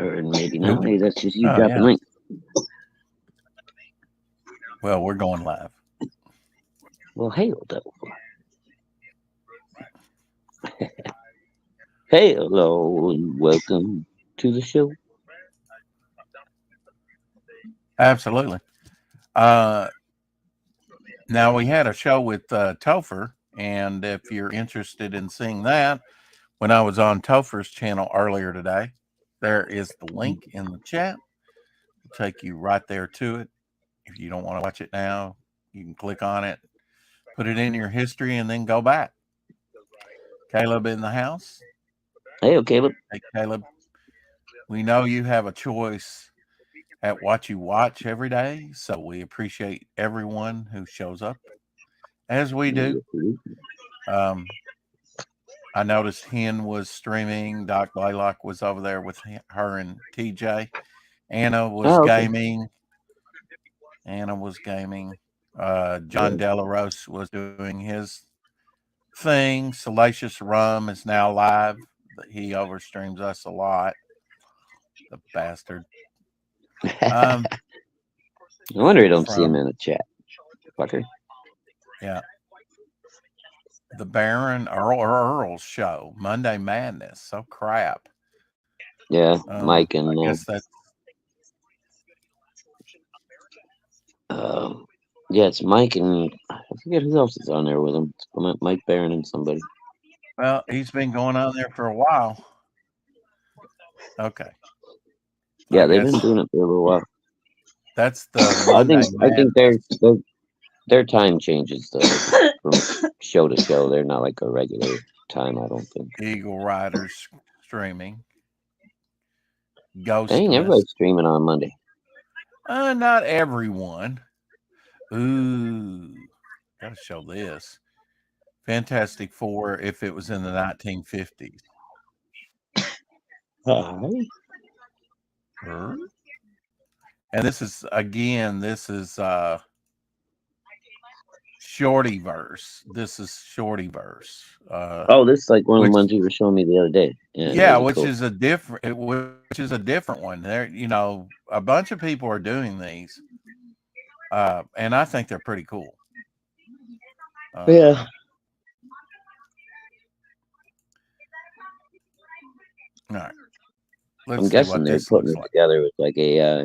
Or maybe not. Maybe that's just you Oh, dropping yeah. link. Well, we're going live. Well, hello. Hello and welcome to the show. Absolutely. Now, we had a show with Topher, and if you're interested in seeing that, when I was on Topher's channel earlier today, there is the link in the chat. It'll take you right there to it. If you don't want to watch it now, you can click on it, put it in your history, and then go back. Caleb in the house. Hey, Caleb. Hey, Caleb. We know you have a choice at what you watch every day, so we appreciate everyone who shows up, as we do. I noticed Hen was streaming. Doc Blaylock was over there with her and TJ. Anna was gaming. John Delarose was doing his thing. Salacious Rum is now live. He overstreams us a lot. The bastard. I wonder you don't see him in the chat. Fucker. Yeah. The Baron Earl's show, Monday Madness. So crap. Yeah, Mike and I guess that's yeah, it's Mike and I forget who else is on there with him. It's Mike Barron and somebody. Well, he's been going on there for a while. Okay. Yeah, they've been doing it for a little while. That's the I think their time changes though from show to show. They're not like a regular time, I don't think. Eagle Riders streaming. Ghost. Dang, everybody's streaming on Monday. Not everyone. Ooh, gotta show this. Fantastic Four if it was in the 1950s. And this is Shortyverse. This is Shortyverse. This is like one of the ones you were showing me the other day. Yeah, which is a different one. There, a bunch of people are doing these, and I think they're pretty cool. Yeah. All right. I'm guessing they're putting it together with like AI.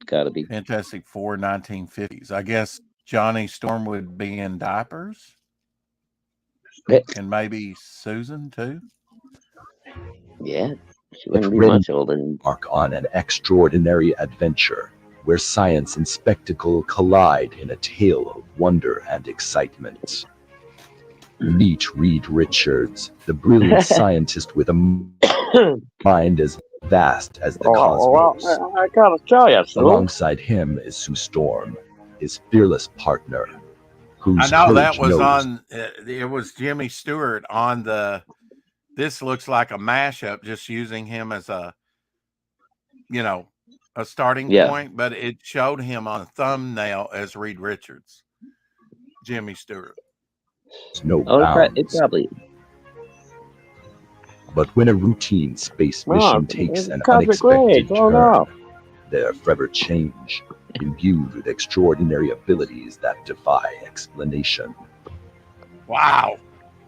Gotta be Fantastic Four 1950s. I guess Johnny Storm would be in diapers, and maybe Susan too. Yeah, she wouldn't be much older. Embark on an extraordinary adventure where science and spectacle collide in a tale of wonder and excitement. Meet Reed Richards, the brilliant scientist with a mind as vast as the cosmos. I gotta tell you, alongside him is Sue Storm, his fearless partner. I know that was on. It was Jimmy Stewart on the. This looks like a mashup, just using him as a starting point, but it showed him on a thumbnail as Reed Richards, Jimmy Stewart. No bounds. It probably. But when a routine space mission takes an unexpected turn, they're forever changed, imbued with extraordinary abilities that defy explanation. Wow.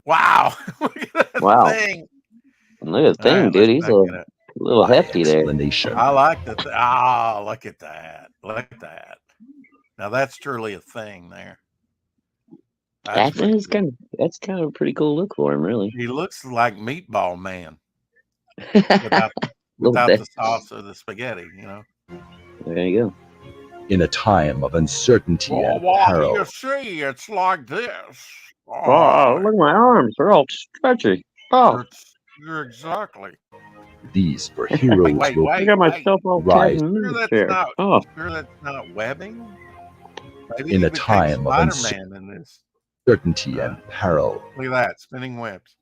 Look at that thing. Look at that thing, dude. He's a little hefty there. I like the look at that. Look at that. Now that's truly a thing there. That's kind of a pretty cool look for him, really. He looks like Meatball Man without the sauce or the spaghetti, There you go. In a time of uncertainty and peril. You see, it's like this. Oh, look at my arms. They're all stretchy. Oh. You're exactly. These for heroes will I got myself all rise. Sure that's not webbing? Maybe in a time of uncertainty and peril. Look at that, spinning webs.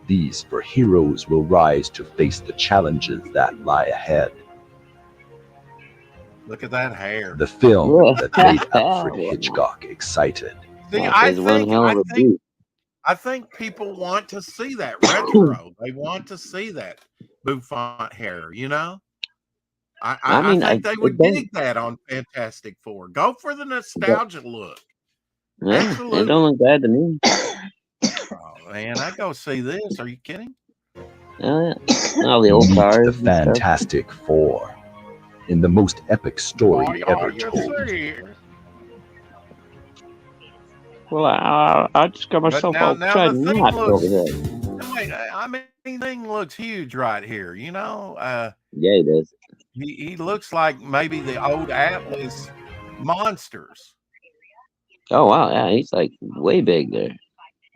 These for heroes will rise to face the challenges that lie ahead. Look at that hair. The film that made Alfred Hitchcock excited. See, I think people want to see that retro. They want to see that. bouffant hair, you know? I, I I, I mean, think they it would don't. dig that on Fantastic Four. Go for the nostalgia look. Yeah, it Absolutely. don't look bad to me. Oh, man, I go see this. Are you kidding? Oh, yeah. All the old Meet cars the and stuff. Fantastic Four in the most epic story Oh, ever you told. see. Well, I just got But myself now all the thing knots looks. over there. Wait, I mean, the thing looks huge right here. You know, Yeah, it is. he looks like maybe the old Atlas monsters. Oh wow, yeah, he's like way big there.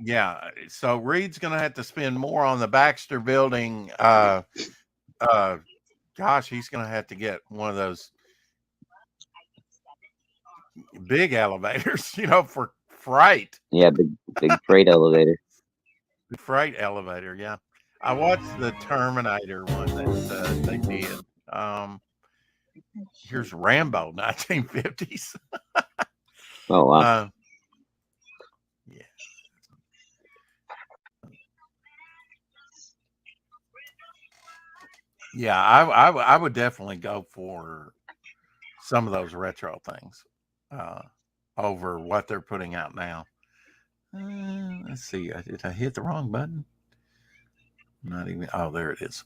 Yeah. So Reed's gonna have to spend more on the Baxter building. Gosh, he's gonna have to get one of those big elevators, you know, for freight. Yeah, big freight elevator. The freight elevator, yeah. I watched the Terminator one that they did. Here's Rambo, 1950s. Oh wow. Yeah. Yeah, I would definitely go for some of those retro things over what they're putting out now. Let's see. Did I hit the wrong button? Not even. Oh, there it is.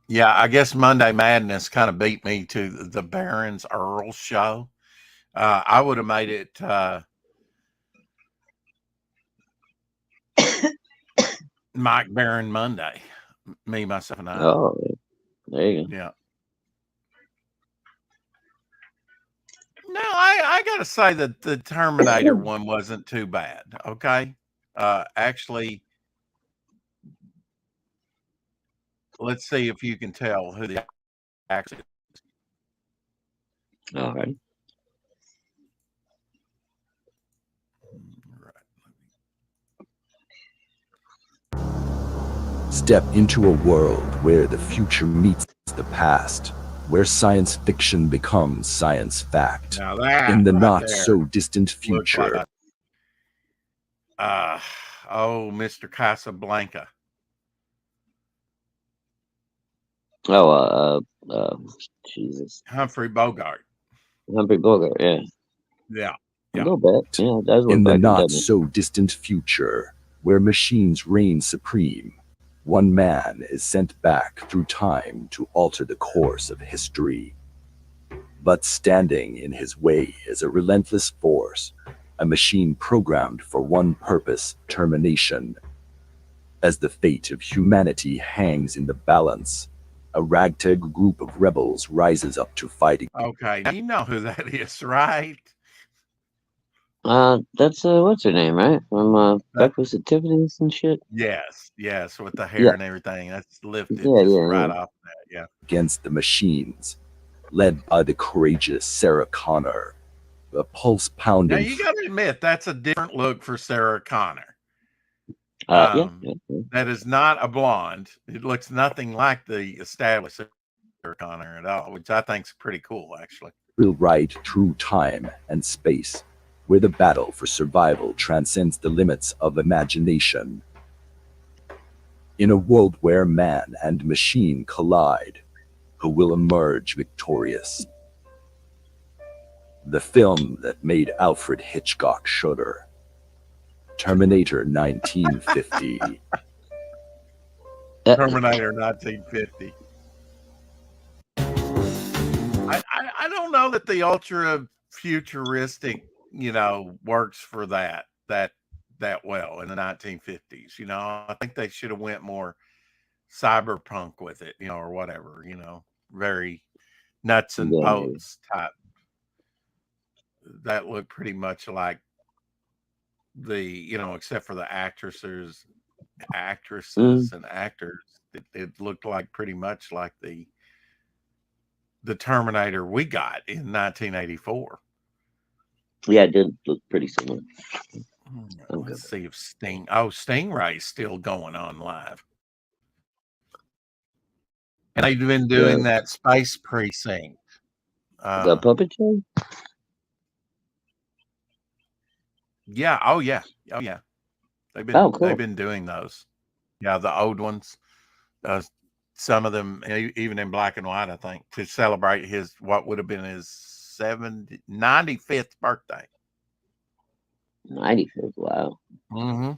Yeah, I guess Monday Madness kind of beat me to the Barron's Earl show. I would have made it Mike Barron Monday. Me, myself, and I. Oh, there you go. Yeah. No, I gotta say that the Terminator one wasn't too bad. Okay. Actually, let's see if you can tell who the actor is. All right. Step into a world where the future meets the past, where science fiction becomes science fact. Now that In the right not there so distant looks future, like Mr. Casablanca. Oh, Jesus, Humphrey Bogart. Humphrey Bogart. Yeah, Yeah. a Yeah. little bit. Yeah, it does look in the like it, not doesn't it? so distant future, where machines reign supreme, one man is sent back through time to alter the course of history. But standing in his way is a relentless force, a machine programmed for one purpose: termination. As the fate of humanity hangs in the balance, a ragtag group of rebels rises up to fight. Okay, you know who that is, right? That's what's her name, right? From That, Breakfast at Tiffany's and shit. yes, with the hair Yeah, and everything. That's lifted yeah, just yeah, right yeah. off that. Yeah. Against the machines, led by the courageous Sarah Connor, a Now pulse-pounding you got to admit that's a different look for Sarah Connor. Yeah. That is not a blonde. It looks nothing like the established Sarah Connor at all, which I think is pretty cool, actually. thrill ride through time and space, where the battle for survival transcends the limits of imagination. In a world where man and machine collide, who will emerge victorious? The film that made Alfred Hitchcock shudder. Terminator 1950. Terminator 1950. I don't know that the ultra futuristic, works for that well in the 1950s. I think they should have went more cyberpunk with it, or whatever, very nuts and Yeah, bolts type. That looked pretty much like the, except for the actresses and actors, it looked like pretty much like the Terminator we got in 1984. Yeah, it did look pretty similar. Okay. Let's see if Stingray's still going on live. And they've been doing that Space Precinct. The puppet show? Yeah. Oh, yeah. Oh, yeah. They've Oh, cool. been doing those. Yeah, the old ones. Some of them even in black and white, I think, to celebrate his what would have been his 95th birthday. 95th. Wow. Mm-hmm.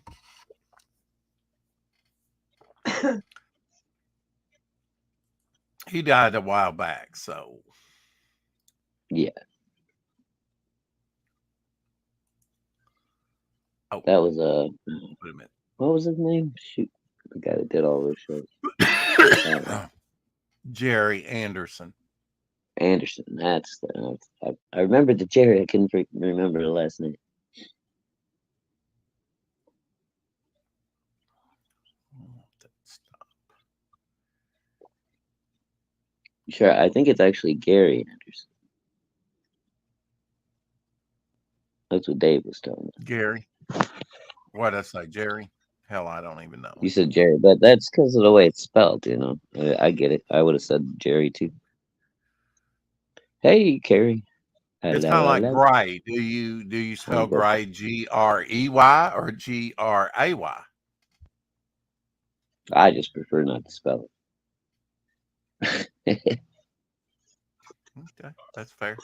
He died a while back, so Yeah. oh, That was wait a minute. what was his name? Shoot, the guy that did all those shows. Jerry Anderson. Anderson. That's the. I remember the Jerry. I couldn't remember the last name. Sure, I think it's actually Gary Anderson. That's what Dave was telling me. Gary. What did I say? Jerry? Hell, I don't even know. You said Jerry, but that's because of the way it's spelled, you know. I get it. I would have said Jerry too. Hey, Carrie. It's kind of like Gray. Do you spell Gray Grey or Gray? I just prefer not to spell it. Okay, that's fair.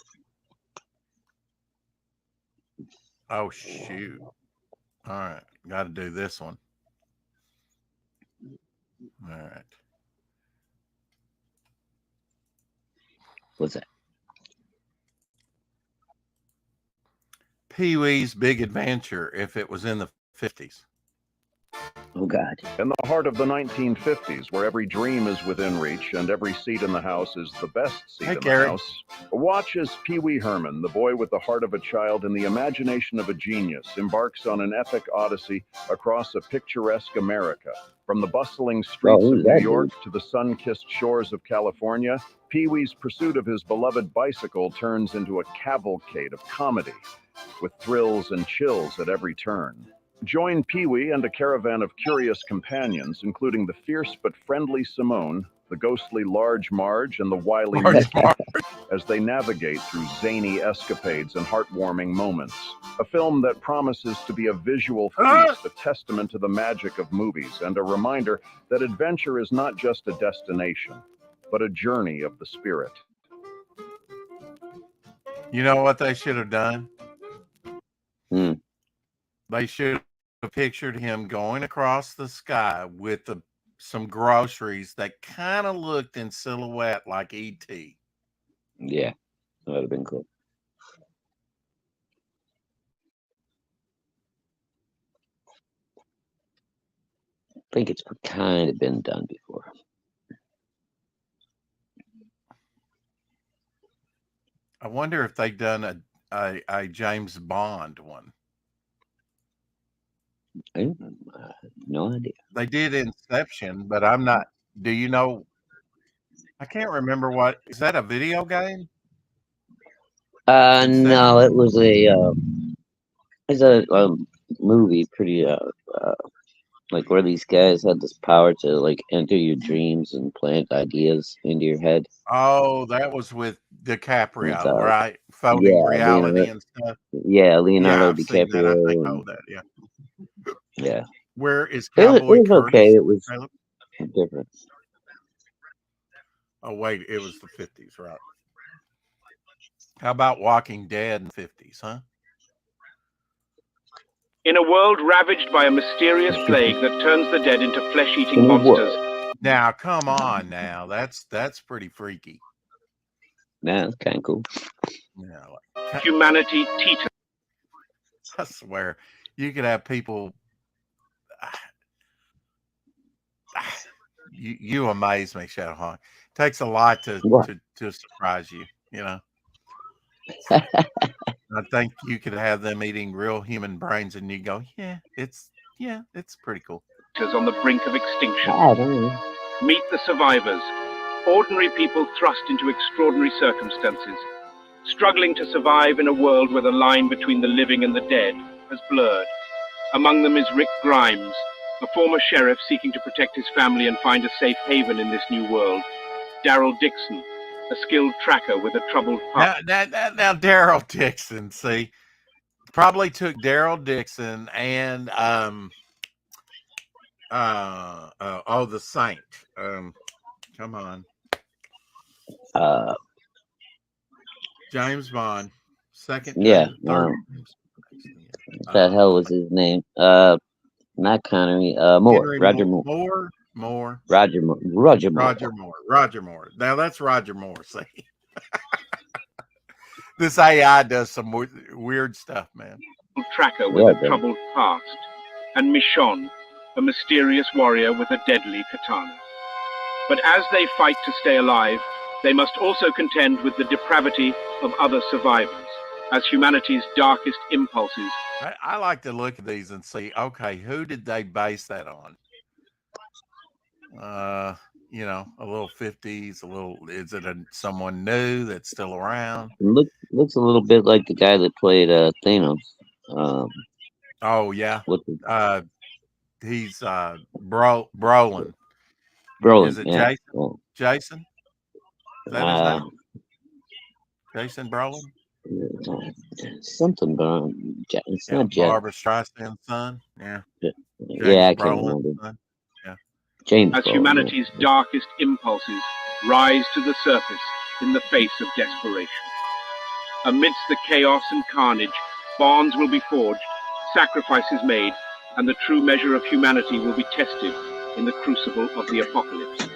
Oh shoot! All right, got to do this one. All right. What's that? Pee-wee's Big Adventure if it was in the 50s. Oh, God. In the heart of the 1950s, where every dream is within reach and every seat in the house is the best seat in Gary. the house, watch as Pee Wee Herman, the boy with the heart of a child and the imagination of a genius, embarks on an epic odyssey across a picturesque America. From the bustling streets of New York to the sun-kissed shores of California, Pee Wee's pursuit of his beloved bicycle turns into a cavalcade of comedy, with thrills and chills at every turn. Join Pee-wee and a caravan of curious companions, including the fierce but friendly Simone, the ghostly Large Marge, and the wily Mickey, as they navigate through zany escapades and heartwarming moments. A film that promises to be a visual feast, a testament to the magic of movies, and a reminder that adventure is not just a destination, but a journey of the spirit. You know what they should have done? Hmm. They should have pictured him going across the sky with some groceries that kind of looked in silhouette like E.T. Yeah, that would have been cool. I think it's kind of been done before. I wonder if they've done a James Bond one. No idea. They did Inception, but I'm not. Do you know? I can't remember what. Is that a video game? No, it was it's a movie, pretty like where these guys had this power to like enter your dreams and plant ideas into your head. Oh, that was with DiCaprio, right? Folding reality and stuff. Yeah, Leonardo DiCaprio. I think I know that. Yeah. Yeah. Where is Cowboy it was Curtis? Okay. It was different. Oh wait, it was the 50s, right? How about Walking Dead in the 50s, huh? In a world ravaged by a mysterious plague that turns the dead into flesh-eating monsters. Now, come on, now that's pretty freaky. Yeah, that's kind of cool. Yeah, humanity teeters. I swear, you could have people. You amaze me, Shadowhawk. Takes a lot to surprise you, you know. I think you could have them eating real human brains, and you go, yeah, it's pretty cool. On the brink of extinction. I don't know. Meet the survivors, ordinary people thrust into extraordinary circumstances, struggling to survive in a world where the line between the living and the dead has blurred. Among them is Rick Grimes, a former sheriff seeking to protect his family and find a safe haven in this new world. Daryl Dixon, a skilled tracker with a troubled past. Now Daryl Dixon, see, probably took Daryl Dixon and The Saint. Come on. Uh, James Bond. Second yeah. James, third. What the hell was his name? Not Connery. Moore. Henry Roger Moore. Moore. Roger Moore. Roger Moore. Roger Moore. Now that's Roger Moore. See, this AI does some weird stuff, man. Tracker with a troubled past, and Michonne, a mysterious warrior with a deadly katana. But as they fight to stay alive, they must also contend with the depravity of other survivors, as humanity's darkest impulses. I like to look at these and see, okay, who did they base that on? You know, a little 50s, is it someone new that's still around? Looks a little bit like the guy that played Thanos. Oh yeah. He's Brolin. Is it yeah. Jason? Jason? Is that his name? Jason Brolin? Something, but it's not Jeff. Barbara Streisand's son. Yeah. I can't remember. Son. Yeah. James. As humanity's darkest impulses rise to the surface in the face of desperation. Amidst the chaos and carnage, bonds will be forged, sacrifices made, and the true measure of humanity will be tested in the crucible of the apocalypse.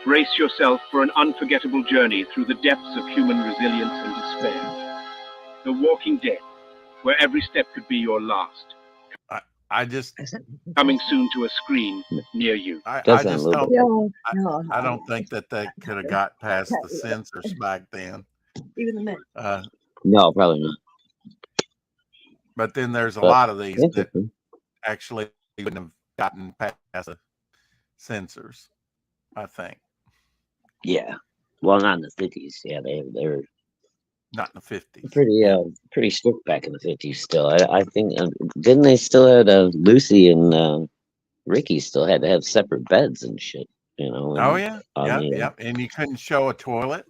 Brace yourself for an unforgettable journey through the depths of human resilience and despair. The Walking Dead, where every step could be your last. I just coming soon to a screen near you. I don't think that they could have got past the censors back then. Even the men. No, probably not. But then there's a lot of these that actually wouldn't have gotten past the censors, I think. Yeah. Well, not in the 50s. Yeah, they were not in the 50s. Pretty strict back in the 50s still. I think, didn't they still have Lucy and Ricky still had to have separate beds and shit, you know? Oh, yeah. Yeah. And you couldn't show a toilet.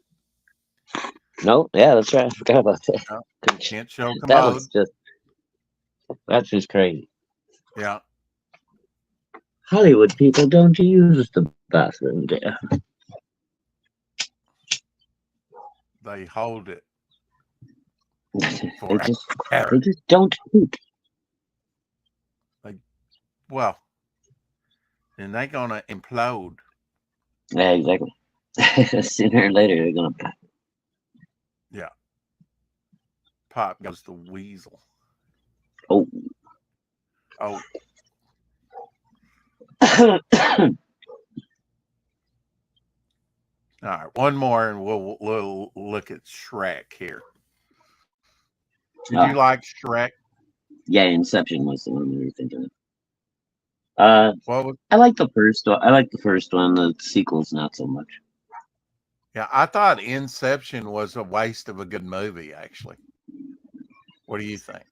No, yeah, that's right. I forgot about that. No, can't show a commode. That's just crazy. Yeah. Hollywood people don't use the bathroom there. They hold it. They just don't poop. Well, then they're gonna implode. Yeah, exactly. Sooner or later they're gonna pop. Yeah. Pop goes the weasel. Oh. All right, one more, and we'll look at Shrek here. Did you like Shrek? Yeah, Inception was the one we were thinking of. I like the first one. The sequel's not so much. Yeah, I thought Inception was a waste of a good movie, actually. What do you think?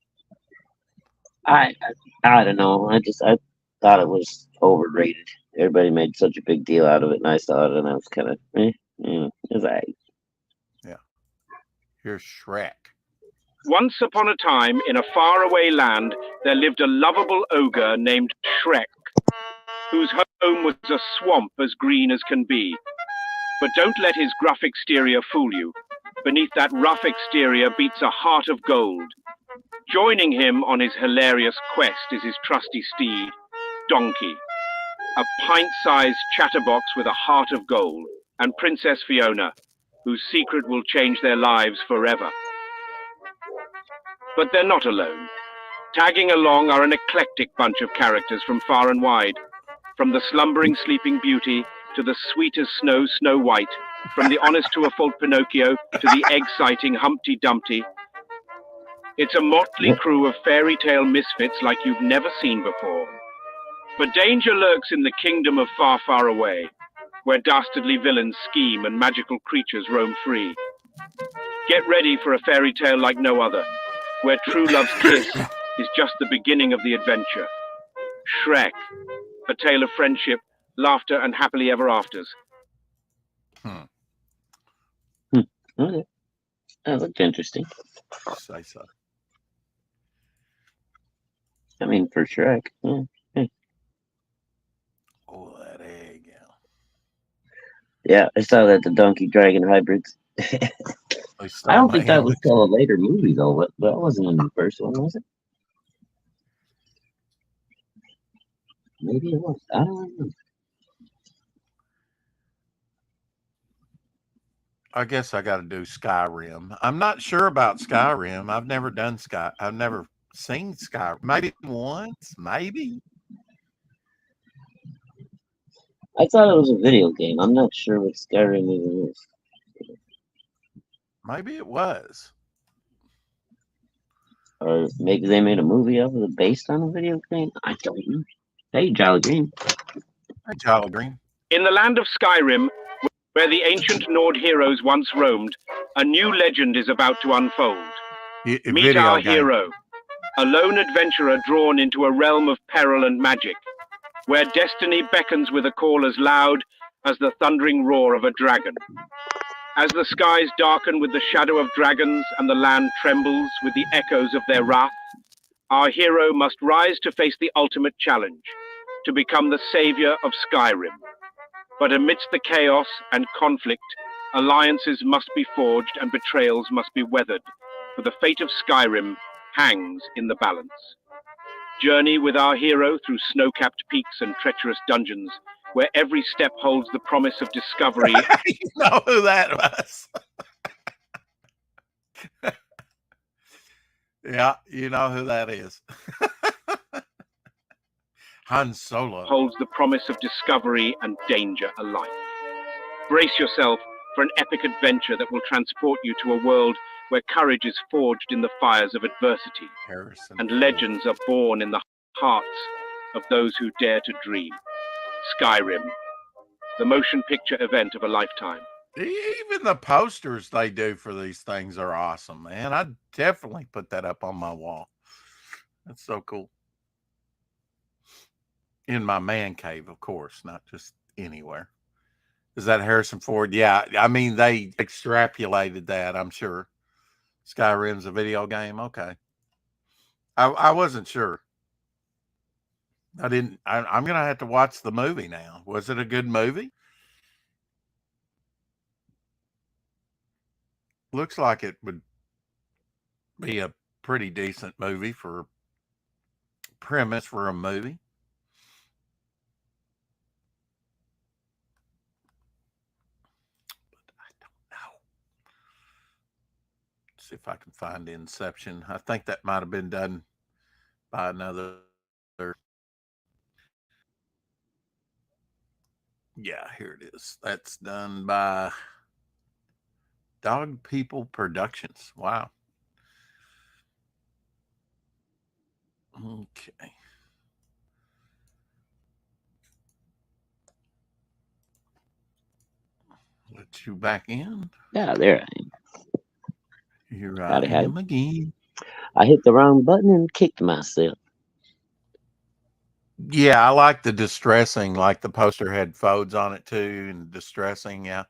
I don't know. I thought it was overrated. Everybody made such a big deal out of it, and I saw it, and I was kind of, it was all right. Yeah. Here's Shrek. Once upon a time, in a faraway land, there lived a lovable ogre named Shrek, whose home was a swamp as green as can be. But don't let his gruff exterior fool you. Beneath that rough exterior beats a heart of gold. Joining him on his hilarious quest is his trusty steed, Donkey, a pint-sized chatterbox with a heart of gold, and Princess Fiona, whose secret will change their lives forever. But they're not alone. Tagging along are an eclectic bunch of characters from far and wide, from the slumbering Sleeping Beauty to the sweet as snow Snow White, from the honest to a fault Pinocchio to the egg-citing Humpty Dumpty. It's a motley crew of fairy tale misfits like you've never seen before. But danger lurks in the kingdom of far, far away, where dastardly villains scheme and magical creatures roam free. Get ready for a fairy tale like no other, where true love's kiss is just the beginning of the adventure. Shrek, a tale of friendship, laughter, and happily ever afters. Okay. That looked interesting. Say so. I mean, for Shrek. Yeah, I saw that the Donkey Dragon hybrids. I don't think that was till a later movie though. But that wasn't in the first one, was it? Maybe it was. I don't know. I guess I got to do Skyrim. I'm not sure about Skyrim. I've never done I've never seen Skyrim. Maybe once, maybe. I thought it was a video game. I'm not sure what Skyrim even is. Maybe it was. Or maybe they made a movie of it based on a video game. I don't know. Hey, Jolly Green. Hey, Jolly Green. In the land of Skyrim, where the ancient Nord heroes once roamed, a new legend is about to unfold. Meet our hero, a lone adventurer drawn into a realm of peril and magic, where destiny beckons with a call as loud as the thundering roar of a dragon. As the skies darken with the shadow of dragons and the land trembles with the echoes of their wrath, our hero must rise to face the ultimate challenge, to become the savior of Skyrim. But amidst the chaos and conflict, alliances must be forged and betrayals must be weathered, for the fate of Skyrim hangs in the balance. Journey with our hero through snow-capped peaks and treacherous dungeons, where every step holds the promise of discovery. You know who that was. Yeah, you know who that is. Han Solo. Holds the promise of discovery and danger alike. Brace yourself for an epic adventure that will transport you to a world where courage is forged in the fires of adversity, and legends are born in the hearts of those who dare to dream. Skyrim, the motion picture event of a lifetime. Even the posters they do for these things are awesome, man. I'd definitely put that up on my wall. That's so cool. In my man cave, of course, not just anywhere. Is that Harrison Ford? Yeah, I mean, they extrapolated that, I'm sure. Skyrim's a video game? Okay. I wasn't sure. I'm going to have to watch the movie now. Was it a good movie? Looks like it would be a pretty decent movie for premise for a movie. But I don't know. Let's see if I can find Inception. I think that might have been done by another. Yeah, here it is. That's done by Dog People Productions. Wow. Okay. Let you back in. Yeah, there I am. Here I am again. I hit the wrong button and kicked myself. Yeah, I like the distressing, like the poster had folds on it too, and distressing, yeah.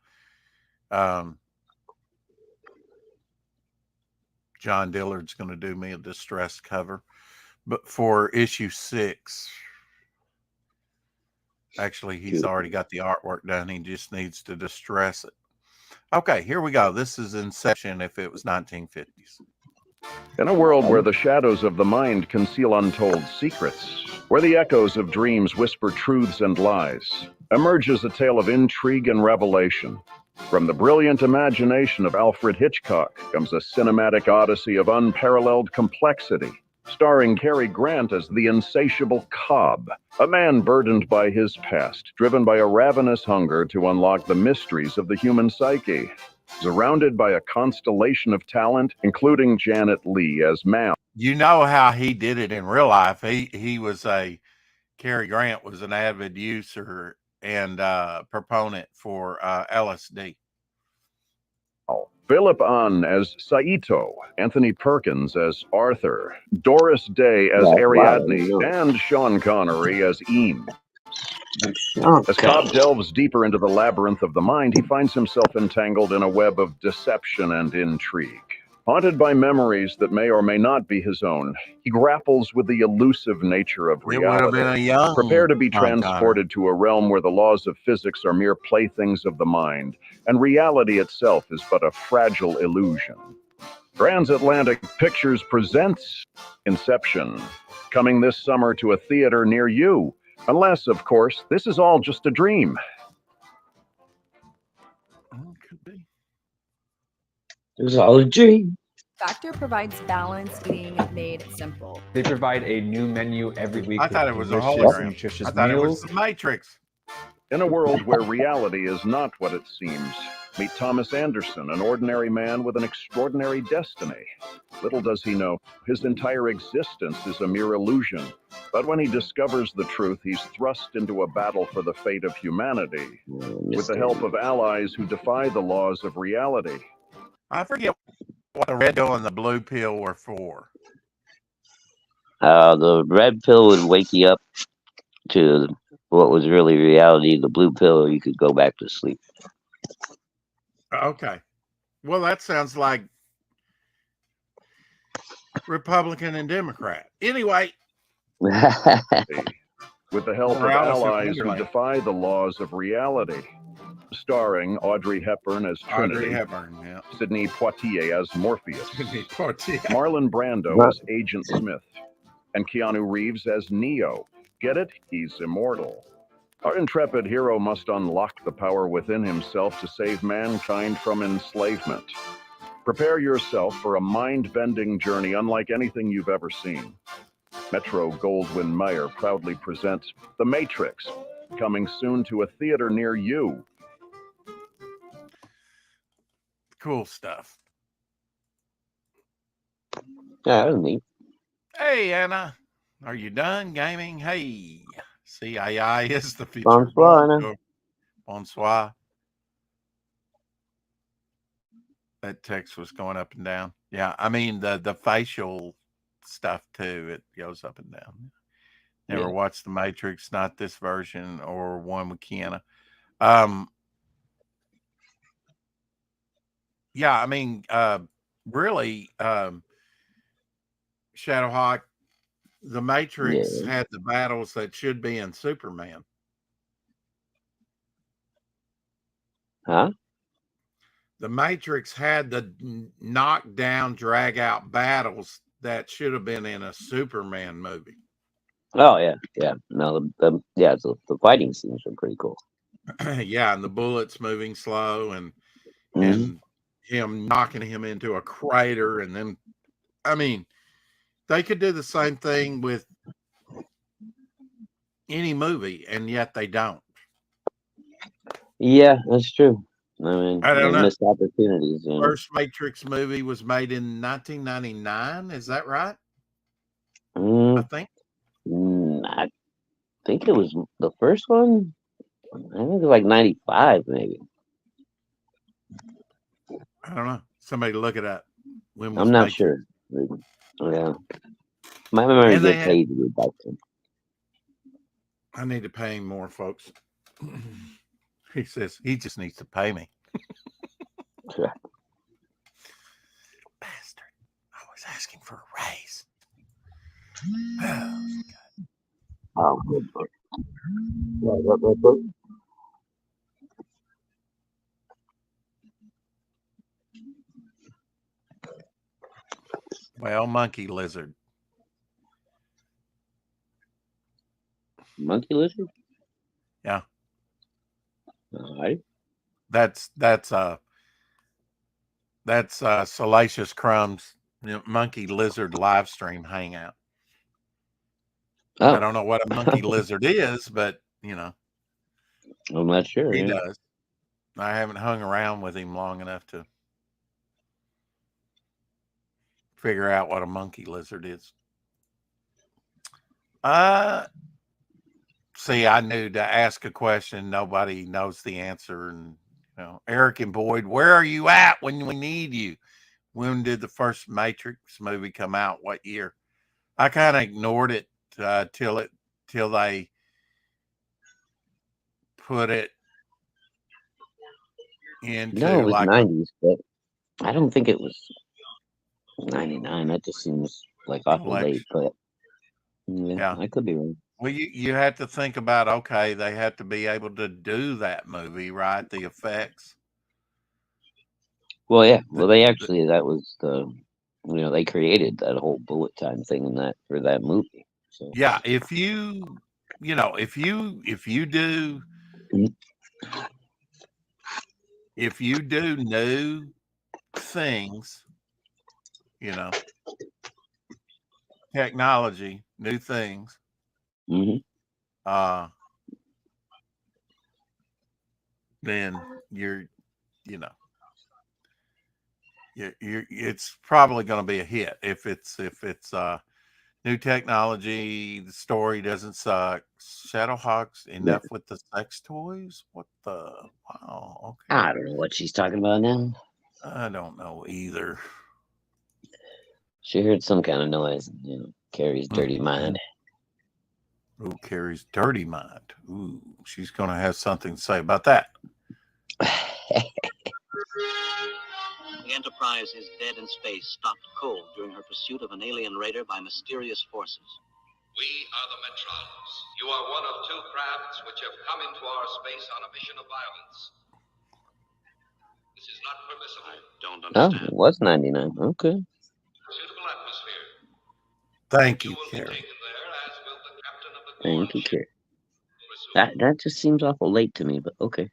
John Dillard's going to do me a distressed cover. But for issue 6, actually, he's already got the artwork done. He just needs to distress it. Okay, here we go. This is Inception if it was 1950s. In a world where the shadows of the mind conceal untold secrets, where the echoes of dreams whisper truths and lies, emerges a tale of intrigue and revelation. From the brilliant imagination of Alfred Hitchcock comes a cinematic odyssey of unparalleled complexity, starring Cary Grant as the insatiable Cobb, a man burdened by his past, driven by a ravenous hunger to unlock the mysteries of the human psyche. Surrounded by a constellation of talent, including Janet Leigh as Mal. You know how he did it in real life. He was Cary Grant was an avid user and proponent for LSD. Philip Ahn as Saito, Anthony Perkins as Arthur, Doris Day as Ariadne, and Sean Connery as Eames. As Cobb delves deeper into the labyrinth of the mind, he finds himself entangled in a web of deception and intrigue. Haunted by memories that may or may not be his own, he grapples with the elusive nature of It would have been reality. a young Prepare to be John Connor. transported to a realm where the laws of physics are mere playthings of the mind, and reality itself is but a fragile illusion. Transatlantic Pictures presents Inception, coming this summer to a theater near you. Unless, of course, this is all just a dream. Oh, it could be. It was all a dream. Factor provides balanced eating made simple. They provide a new menu every week. I thought it with was a delicious, hologram. nutritious I thought it was meals. the Matrix. In a world where reality is not what it seems, meet Thomas Anderson, an ordinary man with an extraordinary destiny. Little does he know, his entire existence is a mere illusion. But when he discovers the truth, he's thrust into a battle for the fate of humanity, with the help of allies who defy the laws of reality. I forget what the red pill and the blue pill were for. The red pill would wake you up to what was really reality. The blue pill, you could go back to sleep. Okay. Well, that sounds like Republican and Democrat. Anyway. With the help of allies who defy the laws of reality. Starring Audrey Hepburn as Trinity, yeah. Sidney Poitier as Morpheus, Sidney Poitier. Marlon Brando as Agent Smith, and Keanu Reeves as Neo. Get it? He's immortal. Our intrepid hero must unlock the power within himself to save mankind from enslavement. Prepare yourself for a mind-bending journey unlike anything you've ever seen. Metro-Goldwyn-Mayer proudly presents The Matrix, coming soon to a theater near you. Cool stuff. Yeah, that was neat. Hey, Anna. Are you done gaming? Hey. CII is the future. Bonsoir, Anna. Bonsoir. That text was going up and down. Yeah, I mean the facial stuff too. It goes up and down. Never watched The Matrix, not this version or one with Keanu. Yeah, I mean, really, Shadowhawk, The Matrix had the battles that should be in Superman. Huh? The Matrix had the knockdown, drag out battles that should have been in a Superman movie. Oh yeah, yeah. No, the fighting scenes are pretty cool. Yeah, and the bullets moving slow, and him knocking him into a crater, and then, I mean, they could do the same thing with any movie, and yet they don't. Yeah, that's true. I mean, I don't know. Missed opportunities. You know? First Matrix movie was made in 1999. Is that right? I think. I think it was the first one. I think it was like 95, maybe. I don't know. Somebody look it up. When was I'm not Matrix? sure. Yeah, my memory is okay to go back to. I need to pay him more, folks. He says he just needs to pay me. Yeah. Bastard. I was asking for a raise. Oh, good. What? Well, monkey lizard. Monkey lizard? Yeah. All right. That's Salacious Crumb's monkey lizard live stream hangout. Oh. I don't know what a monkey lizard is, but you know, I'm not sure. He does. I haven't hung around with him long enough to figure out what a monkey lizard is. See, I knew to ask a question, nobody knows the answer. And, you know, Eric and Boyd, where are you at when we need you? When did the first Matrix movie come out? What year? I kind of ignored it till they put it into No, it was like 90s, but I don't think it was. 99. That just seems like awful late, but Yeah. I could be wrong. Well, you had to think about, okay, they had to be able to do that movie, right? The effects. Well, yeah. Well, that was they created that whole bullet time thing in that for that movie. So yeah, if you do new things, technology, new things, then it's probably going to be a hit if it's new technology. The story doesn't suck. Shadowhawks, enough with the sex toys. What the wow? Okay, I don't know what she's talking about now. I don't know either. She heard some kind of noise. Carrie's dirty mind. Ooh, Carrie's dirty mind. Ooh, she's going to have something to say about that. The Enterprise is dead in space, stopped cold during her pursuit of an alien raider by mysterious forces. We are the Metrons. You are one of two crafts which have come into our space on a mission of violence. This is not permissible. I don't understand. Oh, it was 99. Okay. Suitable atmosphere. Thank you, Carrie. Thank you, Carrie. That just seems awful late to me, but okay.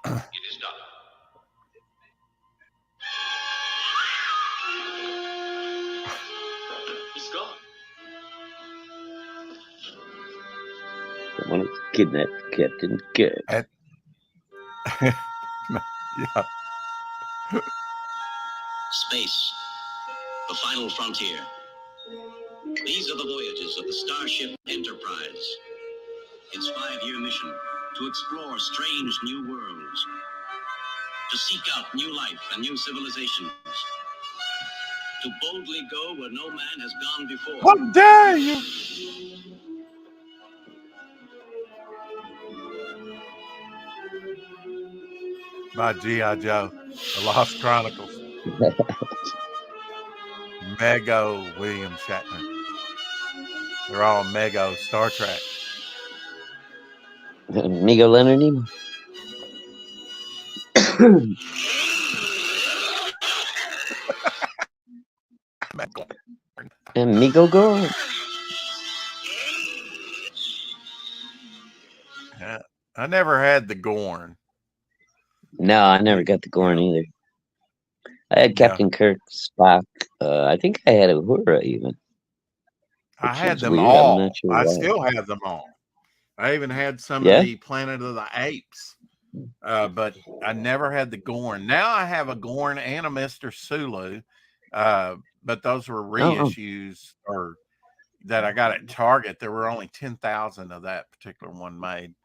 It is done. He's gone. Someone has kidnapped Captain Kirk. Yeah. Space, the final frontier. These are the voyages of the Starship Enterprise. Its 5-year mission to explore strange new worlds, to seek out new life and new civilizations, to boldly go where no man has gone before. What dare you? By G.I. Joe, The Lost Chronicles. Mego William Shatner. They're all Mego Star Trek. Migo Leonard Nimoy. And Migo Gorn. I never had the Gorn. No, I never got the Gorn either. I had Captain Kirk, Spock. I think I had Uhura even. I had them weird. all. I'm not sure I why. still have them all. I even had some of the Planet of the Apes, but I never had the Gorn. Now I have a Gorn and a Mr. Sulu, but those were reissues or that I got at Target. There were only 10,000 of that particular one made.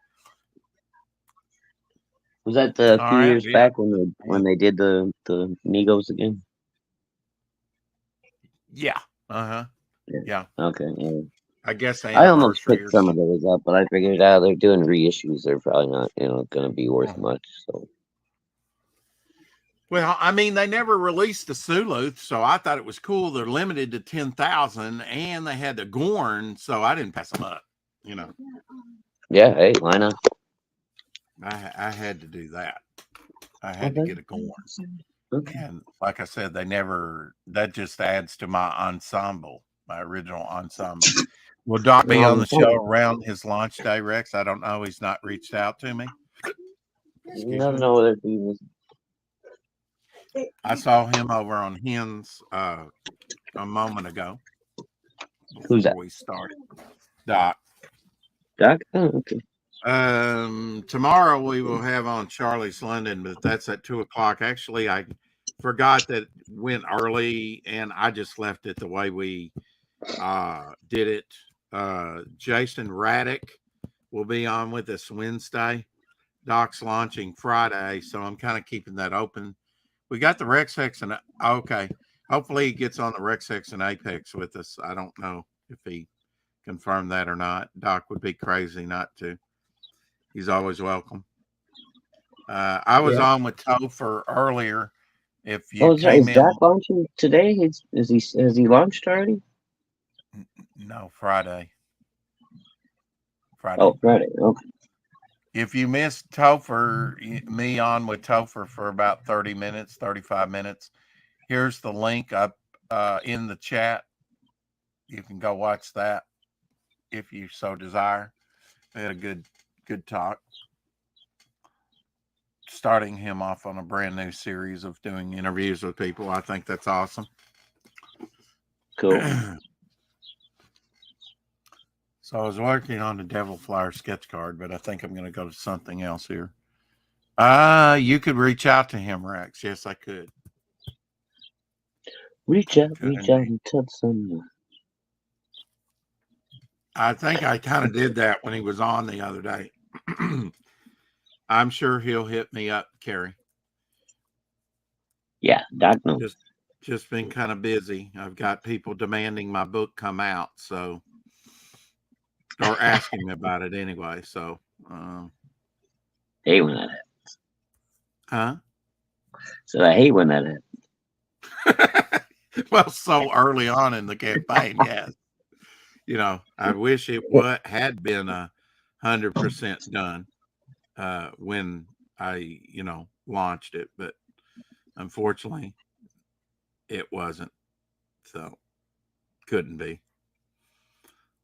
Was that a few years back when they did the Migos again? Yeah. Yeah. Okay. Yeah. I guess I almost picked some of those up, but I figured out they're doing reissues. They're probably not, going to be worth much. So. Well, I mean, they never released the Sulu, so I thought it was cool. They're limited to 10,000, and they had the Gorn, so I didn't pass them up. Yeah. Hey, why not? I had to do that. I had to get a Gorn. Okay. And like I said, that just adds to my ensemble, my original ensemble. Will Doc be on the show around his launch day, Rex? I don't know. He's not reached out to me. No, I saw him over on Hens a moment ago. Who's that? We started. Doc. Doc? Oh, okay. Tomorrow we will have on Charlie's London, but that's at 2:00. Actually, I forgot that it went early, and I just left it the way we did it. Jason Raddick will be on with us Wednesday. Doc's launching Friday, so I'm kind of keeping that open. We got the Rex Hex and okay. Hopefully he gets on the Rex Hex and Apex with us. I don't know if he confirmed that or not. Doc would be crazy not to. He's always welcome. I was on with Topher earlier, If you Oh, is came in, Jack launching today? Has he launched already? no, Friday. Oh, Friday. Okay. If you missed me on with Topher for about 30 minutes, 35 minutes, here's the link up in the chat. You can go watch that if you so desire. We had a good talk. Starting him off on a brand new series of doing interviews with people. I think that's awesome. Cool. So I was working on the Devil Flyer sketch card, but I think I'm going to go to something else here. You could reach out to him, Rex. Yes, I could. Reach out and touch someone. I think I kind of did that when he was on the other day. I'm sure he'll hit me up, Carrie. Yeah, Doc knows. Just been kind of busy. I've got people demanding my book come out, so or asking me about it anyway. So, hate when that happens. Huh? So I hate when that happens. Well, so early on in the campaign, yes. I wish it had been 100% done when I, launched it, but unfortunately, it wasn't. So, couldn't be.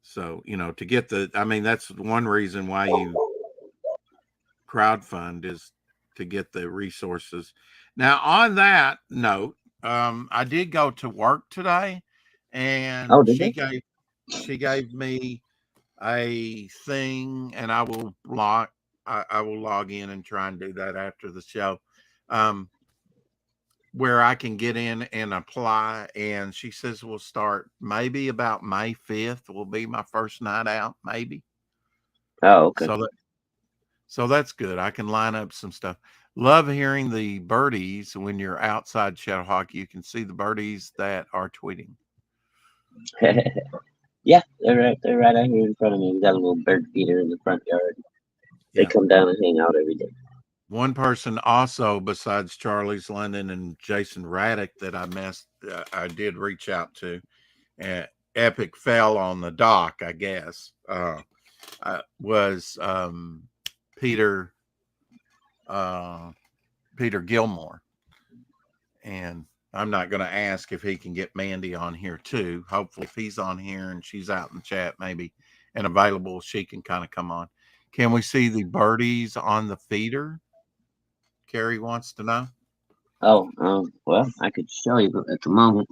So, to get that's one reason why you crowdfund is to get the resources. Now, on that note, I did go to work today, and she gave me a thing, and I will log in and try and do that after the show, where I can get in and apply. And she says we'll start maybe about May 5th will be my first night out, maybe. Oh, okay. So that's good. I can line up some stuff. Love hearing the birdies when you're outside Shadowhawk. You can see the birdies that are tweeting. Yeah, they're right out here in front of me. We got a little bird feeder in the front yard. They come down and hang out every day. One person also, besides Charlie's London and Jason Raddick, that I did reach out to. Epic fell on the dock, I guess. Was Peter Gilmore, and I'm not going to ask if he can get Mandy on here too. Hopefully, if he's on here and she's out in the chat, maybe and available, she can kind of come on. Can we see the birdies on the feeder? Carrie wants to know. Oh, well, I could show you, but at the moment,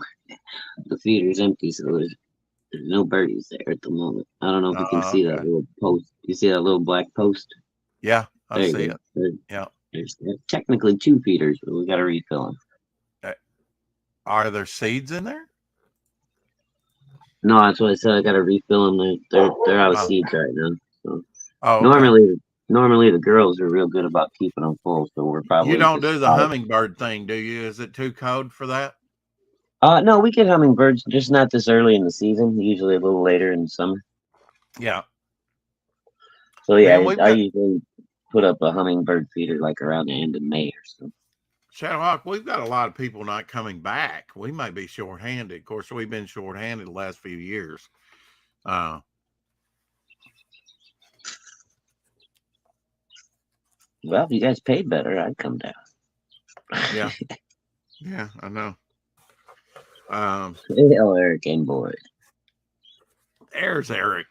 the feeder's empty, so there's no birdies there at the moment. I don't know if you can see that little post. You see that little black post? Yeah, I see it. Yeah. There's technically 2 feeders, but we got to refill them. Are there seeds in there? No, that's what I said. I got to refill them. They're out of seeds right now. So okay. Normally the girls are real good about keeping them full, so we're probably. You don't do the hummingbird thing, do you? Is it too cold for that? No, we get hummingbirds, just not this early in the season. Usually a little later in the summer. Yeah. So yeah, I usually put up a hummingbird feeder like around the end of May or so. Shadowhawk, we've got a lot of people not coming back. We might be shorthanded. Of course, we've been shorthanded the last few years. Well, if you guys paid better, I'd come down. Yeah. Yeah, I know. Eric and Boyd. There's Eric.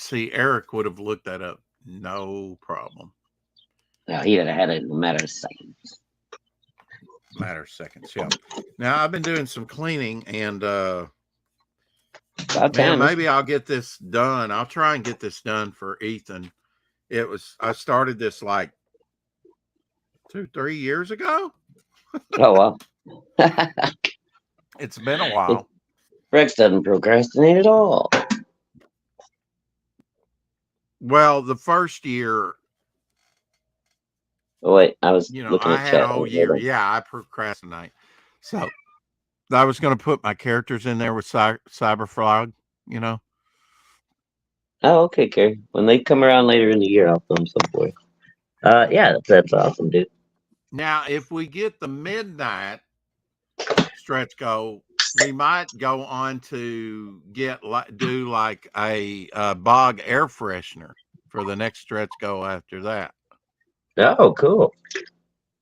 See, Eric would have looked that up. No problem. No, he'd have had it in a matter of seconds. Yeah. Now I've been doing some cleaning, and maybe I'll get this done. I'll try and get this done for Ethan. I started this like 2-3 years ago. Oh wow. It's been a while. Rex doesn't procrastinate at all. Well, the first year. Oh wait, I was looking at I had chat. a whole year. Yeah, I procrastinate. So I was going to put my characters in there with Cyberfrog, Oh, okay, Carrie. When they come around later in the year, I'll film some for you. Yeah, that's awesome, dude. Now, if we get the midnight stretch goal, we might go on to do like a bog air freshener for the next stretch goal after that. Oh, cool.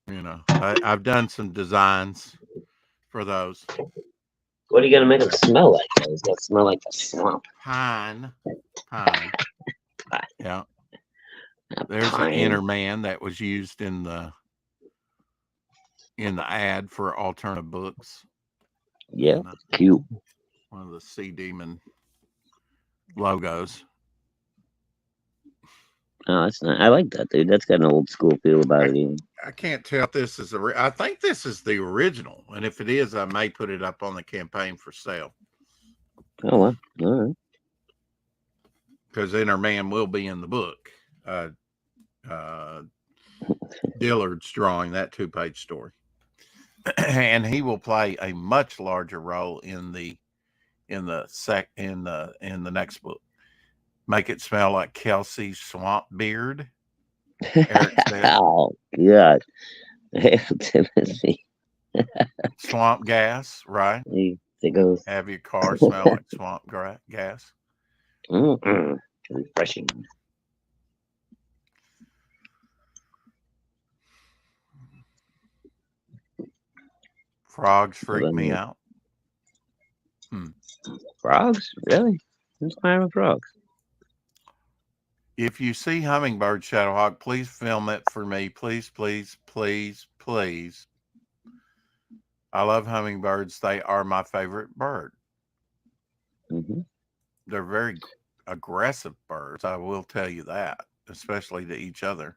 You know, I've done some designs for those. What are you gonna make them smell like? Does that smell like the swamp? Pine. Yeah. There's Pine. an inner man that was used in the ad for Alternative Books. Yeah, cute. One of the Sea Demon logos. Oh, that's nice. I like that, dude. That's got an old school feel about it. Even. I can't tell if this is I think this is the original, and if it is, I may put it up on the campaign for sale. Oh, well, all right. Because Inner Man will be in the book. Dillard's drawing that 2-page story, and he will play a much larger role in the next book. Make it smell like Kelsey's swamp beard. Eric said. Oh God, Timothy. Swamp gas, right? It goes. Have your car smell like swamp gas. Refreshing. Frogs freak me out. Frogs? Really? Who's playing with frogs? If you see hummingbird, Shadowhawk, please film it for me. Please, please, please, please. I love hummingbirds. They are my favorite bird. Mm-hmm. They're very aggressive birds. I will tell you that, especially to each other.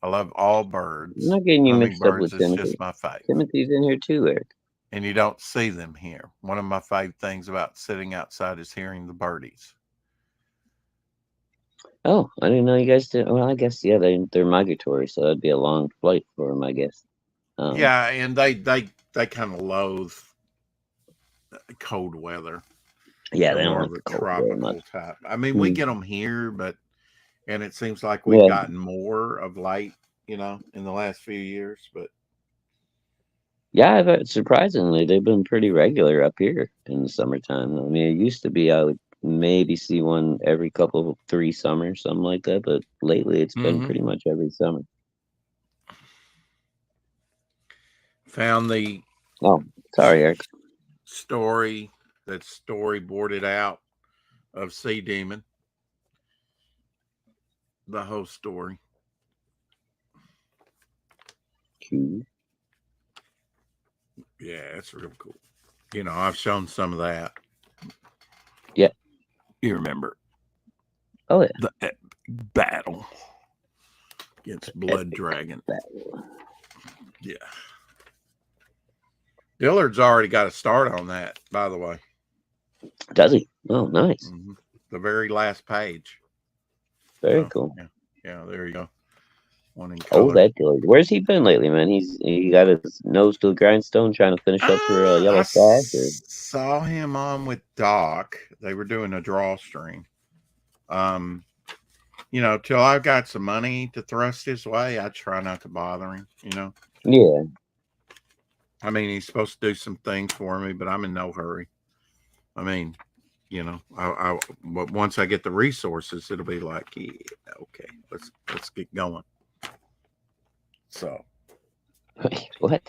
I love all birds. I'm not getting you mixed up with Timothy. Just my favorite. Timothy's in here too, Eric. And you don't see them here. One of my favorite things about sitting outside is hearing the birdies. Oh, I didn't know you guys did. Well, I guess, yeah, they're migratory, so that'd be a long flight for them, I guess. Yeah, and they kind of loathe cold weather. Yeah, they don't more like of the a cold tropical type. I mean, we get them here, and it seems like we've gotten more of late, in the last few years. But yeah, surprisingly, they've been pretty regular up here in the summertime. I mean, it used to be I would maybe see one every 3 summers, something like that. But lately, it's been pretty much every summer. Found the sorry, Eric. Story that's storyboarded out of Sea Demon. The whole story. Cool. Yeah, it's real cool. I've shown some of that. Yeah. You remember? Oh, yeah. The epic battle against Blood Dragon. Battle. Yeah. Dillard's already got a start on that, by the way. Does he? Oh, nice. Mm-hmm. The very last page. Very cool. Yeah, there you go. One in color. Oh, that Dillard. Where's he been lately, man? He got his nose to the grindstone trying to finish up for Yellow Sash. Saw him on with Doc. They were doing a draw stream. Till I've got some money to thrust his way, I try not to bother him, Yeah. I mean, he's supposed to do some things for me, but I'm in no hurry. I mean, once I get the resources, it'll be like, yeah, okay, let's get going. So, Wait, what?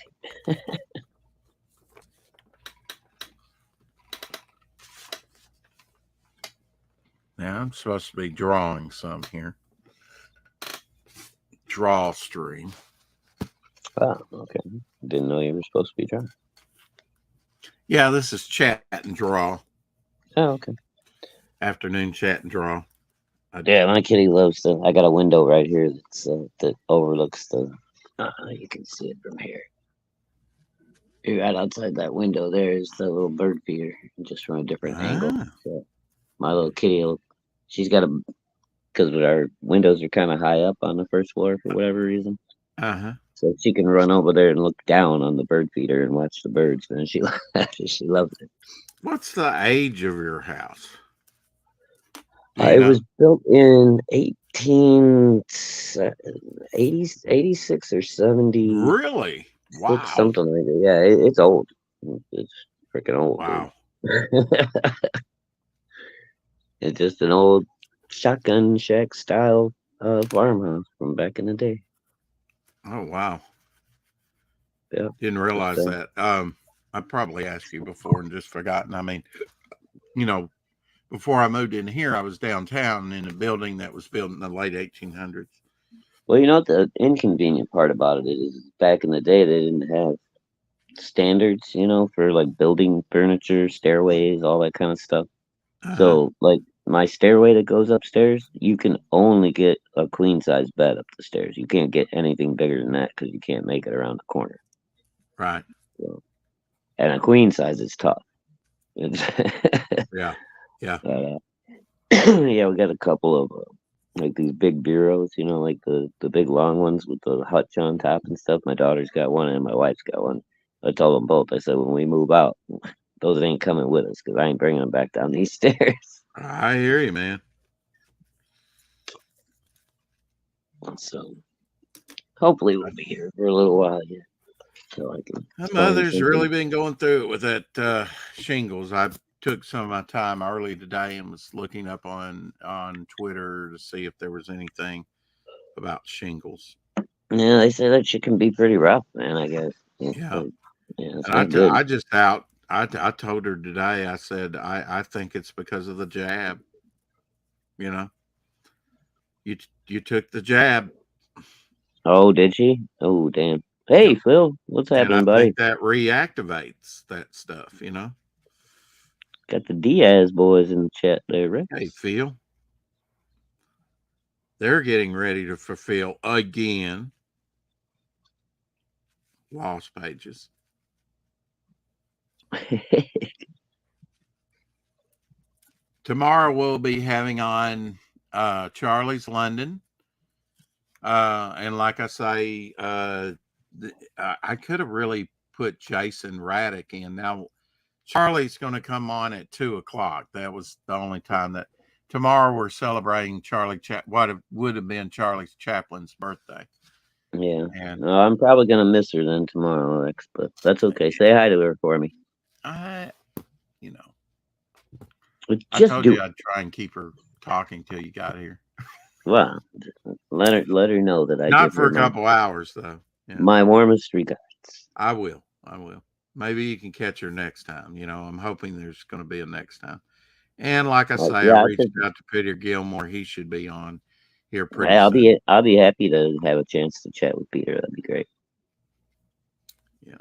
now I'm supposed to be drawing some here. Draw stream. Oh, okay. Didn't know you were supposed to be drawing. Yeah, this is chat and draw. Oh, okay. Afternoon chat and draw. Yeah, my kitty loves I got a window right here that overlooks the. You can see it from here. Right outside that window, there's the little bird feeder, just from a different angle. So my little kitty, she's got because our windows are kind of high up on the first floor for whatever reason. So she can run over there and look down on the bird feeder and watch the birds, and she loves it. What's the age of your house? It was built in 1886 or 70. Really? Wow. Something like that. Yeah, it's old. It's freaking old. Wow. It's just an old shotgun shack style farmhouse from back in the day. Oh, wow. Yeah. Didn't realize that. I probably asked you before and just forgotten. I mean, you know, before I moved in here, I was downtown in a building that was built in the late 1800s. Well, you know what the inconvenient part about it is back in the day they didn't have standards, for like building furniture, stairways, all that kind of stuff. So like my stairway that goes upstairs, you can only get a queen size bed up the stairs. You can't get anything bigger than that because you can't make it around the corner. Right. So, and a queen size is tough. Yeah. Yeah. But, yeah, we got a couple of like these big bureaus, like the big long ones with the hutch on top and stuff. My daughter's got one and my wife's got one. I told them both. I said, when we move out, those ain't coming with us because I ain't bringing them back down these stairs. I hear you, man. So hopefully we'll be here for a little while yet. So I can. My mother's really been going through it with that shingles. I took some of my time early today and was looking up on Twitter to see if there was anything about shingles. Yeah, they say that shit can be pretty rough, man. I guess. Yeah. It's And good. I told her today, I said, I think it's because of the jab. You took the jab. Oh, did she? Oh, damn. Hey, Phil, what's happening, and I buddy? think that reactivates that stuff, Got the Diaz boys in the chat there, Rick. Hey, Phil. They're getting ready to fulfill again lost pages. Tomorrow we'll be having on Charlie's London. And like I say, I could have really put Jason Raddick in. Now, Charlie's going to come on at 2:00. That was the only time that tomorrow we're celebrating what would have been Charlie Chaplin's birthday. Yeah. And I'm probably going to miss her then tomorrow, Rex, but that's okay. Say hi to her for me. I Just told do you I'd try and keep her talking till you got here. Well, let her know that I Not for a couple hours though. Yeah. My warmest regards. I will. Maybe you can catch her next time. I'm hoping there's going to be a next time. And like I say, I reached out to Peter Gilmore. He should be on here pretty soon. I'll be happy to have a chance to chat with Peter. That'd be great. Yeah.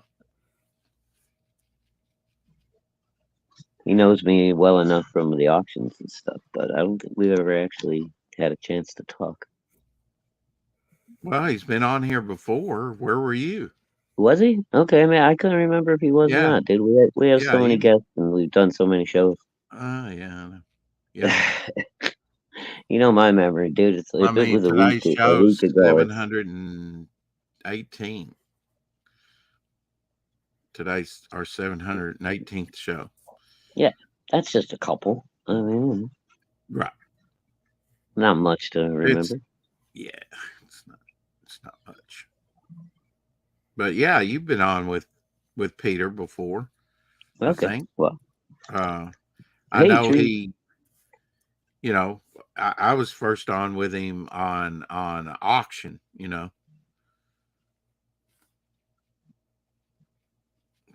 He knows me well enough from the auctions and stuff, but I don't think we've ever actually had a chance to talk. Well, he's been on here before. Where were you? Was he? Okay, man. I couldn't remember if he was or not, dude. We have so many guests and we've done so many shows. Yeah. My memory, dude. It was a week ago. 718. Today's our 718th show. Yeah, that's just a couple. I mean, right. Not much to remember. It's not much. But yeah, you've been on with Peter before. Okay. I think. Well, I know he. I was first on with him on auction. To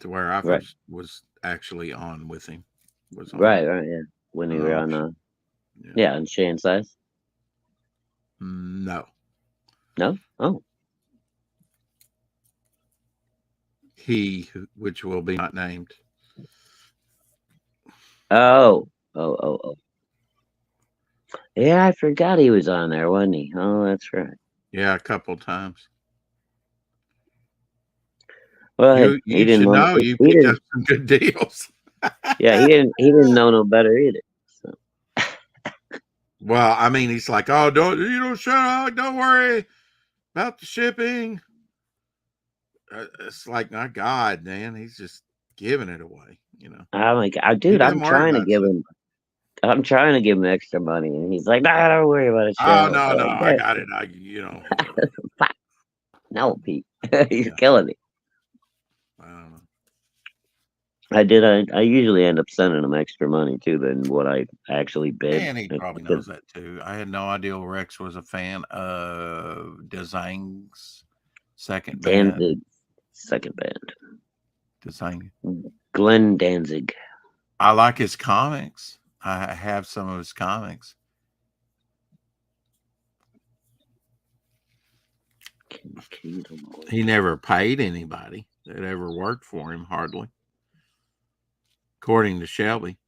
where I first was actually on with him. Right, yeah. When you were on on Shane Size. No. No? Oh. He, which will be not named. Oh. Yeah, I forgot he was on there, wasn't he? Oh, that's right. Yeah, a couple times. Well, you should know you picked up some good deals. Yeah, he didn't know no better either. So. Well, I mean, he's like, oh, shut up, don't worry about the shipping. It's like, my God, man, he's just giving it away, I'm like, dude, I'm trying to give him extra money, and he's like, nah, don't worry about it. Oh, no, I got it. No, Pete, you're killing me. I don't know. I did. I usually end up sending him extra money too than what I actually bid. And he probably knows that too. I had no idea Rex was a fan of Design's second band. Danzig's second band. Design. Glenn Danzig. I like his comics. I have some of his comics. He never paid anybody that ever worked for him, hardly. According to Shelby.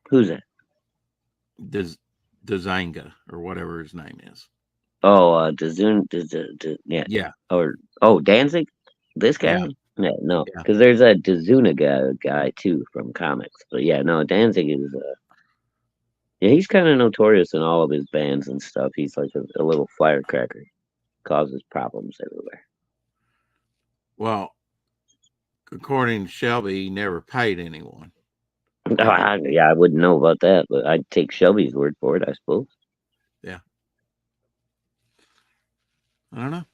Who's that? Dezanga, or whatever his name is. Oh, yeah. Yeah. Or Danzig? This guy? Yeah, no. Because there's a Dezuna guy too from comics. But yeah, no, Danzig is yeah, he's kind of notorious in all of his bands and stuff. He's like a little firecracker. Causes problems everywhere. Well, according to Shelby, he never paid anyone. I wouldn't know about that, but I'd take Shelby's word for it, I suppose. Yeah. I don't know.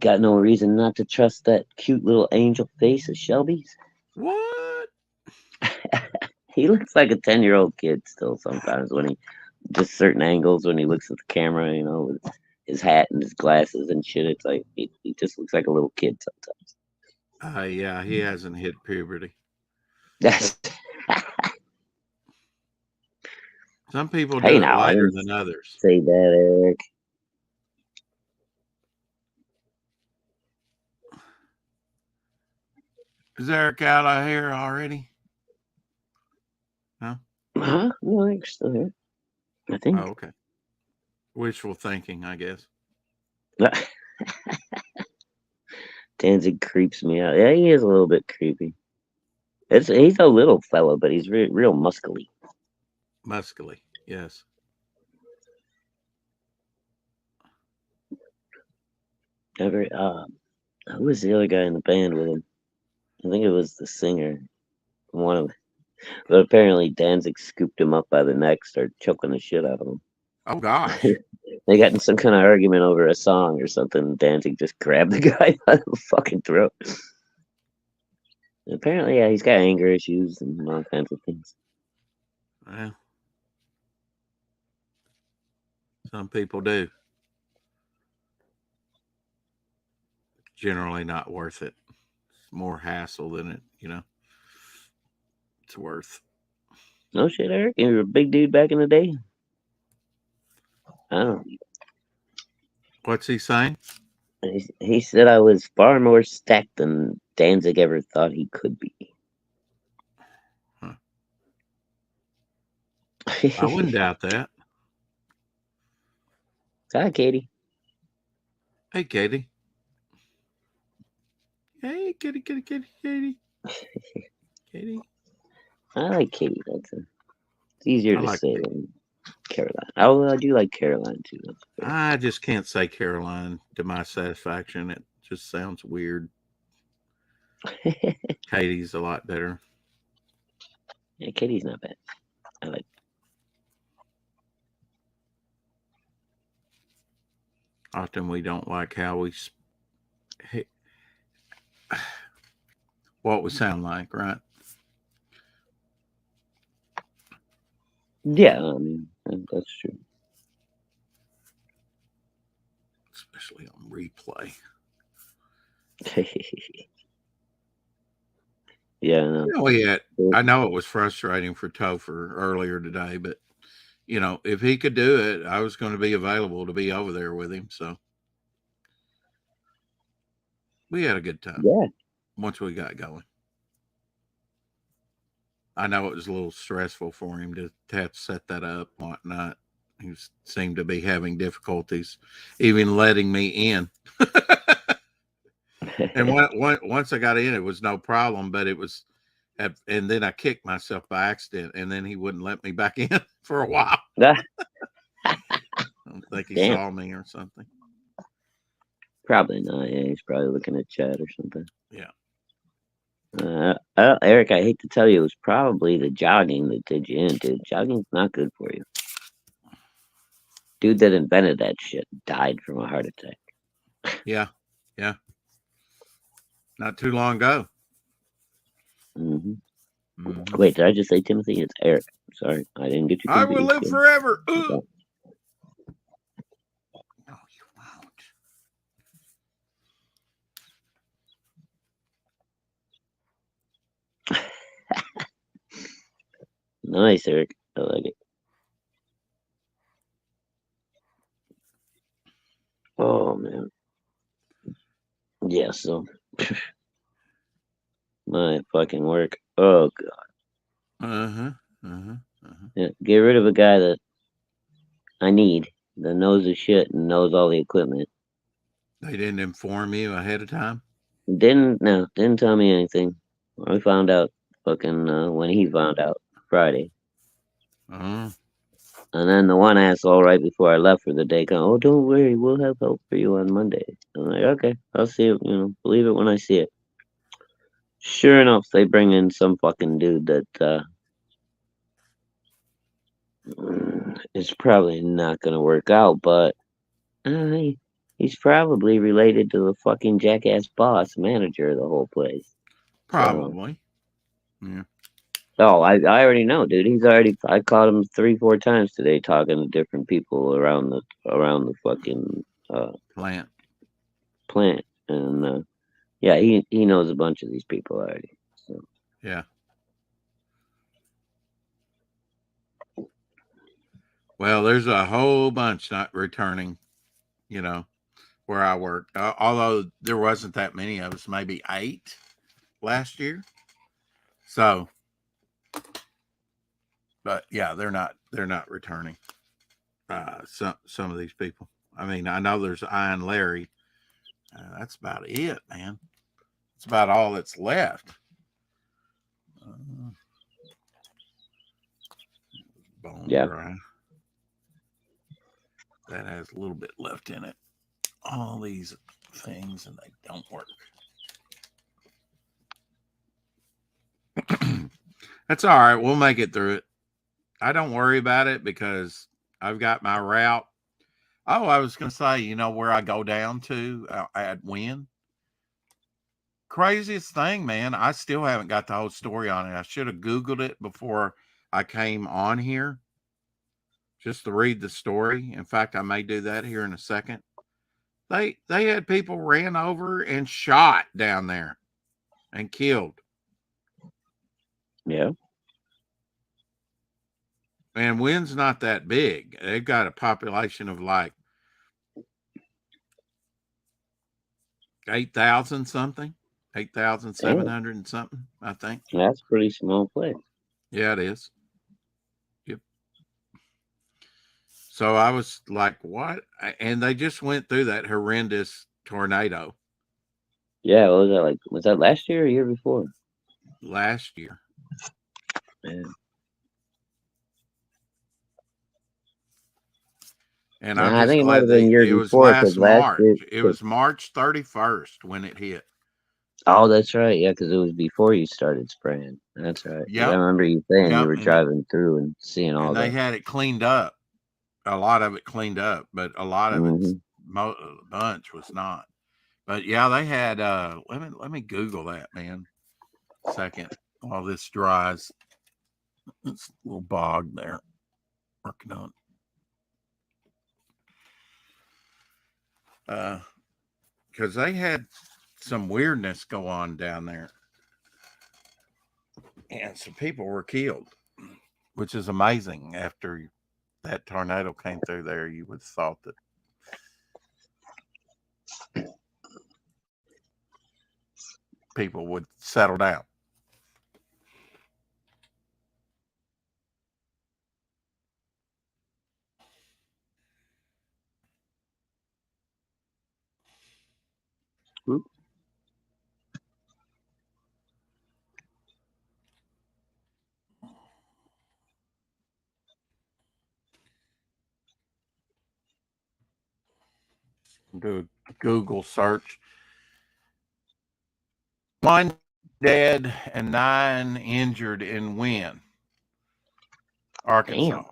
Got no reason not to trust that cute little angel face of Shelby's. What? He looks like a 10-year-old kid still sometimes when he just certain angles when he looks at the camera, you know, with his hat and his glasses and shit. It's like he just looks like a little kid sometimes. Yeah, he hasn't hit puberty. Some people do it later than others. Say that, Eric. Is Eric out of here already? No? Huh? No, Eric's still here. I think. Oh, okay. Wishful thinking, I guess. Danzig creeps me out. Yeah, he is a little bit creepy. He's a little fella, but he's real muscly. Muscly, yes. Who was the other guy in the band with him? I think it was the singer. One of them. But apparently Danzig scooped him up by the neck, started choking the shit out of him. Oh, gosh. They got in some kind of argument over a song or something. Danzig just grabbed the guy by the fucking throat. And apparently, yeah, he's got anger issues and all kinds of things. Well, some people do. Generally not worth it. It's more hassle than it, you know, it's worth. No shit, Eric. You were a big dude back in the day. I don't know. What's he saying? He said I was far more stacked than Danzig ever thought he could be. Huh. I wouldn't doubt that. Hi, Katie. Hey, Katie. Hey, Katie. Katie. I like Katie. It's easier to say than Caroline. Oh, I do like Caroline too. I just can't say Caroline to my satisfaction. It just sounds weird. Katie's a lot better. Yeah, Katie's not bad. I like. Often we don't like how we what we sound like, right? Yeah, I mean, that's true. Especially on replay. Yeah, no. I know it was frustrating for Topher earlier today, but you know, if he could do it, I was going to be available to be over there with him. So we had a good time. Yeah. Once we got going. I know it was a little stressful for him to have to set that up and whatnot. He seemed to be having difficulties even letting me in. And once I got in, it was no problem, but it was, and then I kicked myself by accident, and then he wouldn't let me back in for a while. I don't think he saw me or something. Probably not. Yeah, he's probably looking at chat or something. Yeah. Eric, I hate to tell you, it was probably the jogging that did you in, dude. Jogging's not good for you. Dude that invented that shit died from a heart attack. Yeah. not too long ago. Hmm. Mhm. Wait, did I just say Timothy? It's Eric. Sorry, I didn't get you I will confused. live kid. forever. Okay. No, you won't. Nice, Eric. I like it. Oh man. Yeah. So my fucking work. Oh god. Uh-huh. Uh-huh. Uh-huh. Yeah, get rid of a guy that I need that knows his shit and knows all the equipment. They didn't inform you ahead of time? Didn't tell me anything. I found out fucking when he found out Friday. Uh-huh. And then the one asshole right before I left for the day going, "Oh, don't worry, we'll have help for you on Monday." I'm like, okay, I'll see it, believe it when I see it. Sure enough, they bring in some fucking dude that is probably not gonna work out, but he's probably related to the fucking jackass boss manager of the whole place. Probably. Yeah. Oh, I already know, dude. I caught him 3-4 times today talking to different people around the fucking plant, and yeah, he knows a bunch of these people already. So Yeah. Well, there's a whole bunch not returning, where I work. Although there wasn't that many of us, maybe 8 last year. So, but yeah, they're not returning. Some of these people. I mean, I know there's Ian Larry. That's about it, man. It's about all that's left. Bone yeah. dry. That has a little bit left in it. All these things, and they don't work. That's all right. We'll make it through it. I don't worry about it because I've got my route. Oh, I was going to say, where I go down to at Wynn. Craziest thing, man. I still haven't got the whole story on it. I should have Googled it before I came on here just to read the story. In fact, I may do that here in a second. They had people ran over and shot down there and killed. Yeah. And Wynn's not that big. They've got a population of like 8,000 something, 8,700 and something, I think. That's a pretty small place. Yeah, it is. Yep. So I was like, what? And they just went through that horrendous tornado. Yeah, what was that like? Was that last year or year before? Last year. Yeah. And I'm I just think it might glad have been year it was before, last 'cause last March. year- It was March 31st when it hit. Oh, that's right. Yeah, because it was before you started spraying. That's right. 'Cause Yep. I remember you saying Yep. you were driving through and seeing all And they that. had it cleaned up. A lot of it cleaned up, but a lot of Mhm. it, a bunch was not. But yeah, they had. Let me Google that, man. Second, while this dries. It's a little bog there. Working on. Because they had some weirdness go on down there, and some people were killed, which is amazing. After that tornado came through there, you would have thought that people would settle down. Do a Google search. 1 dead and 9 injured in Wynn, Arkansas. Damn.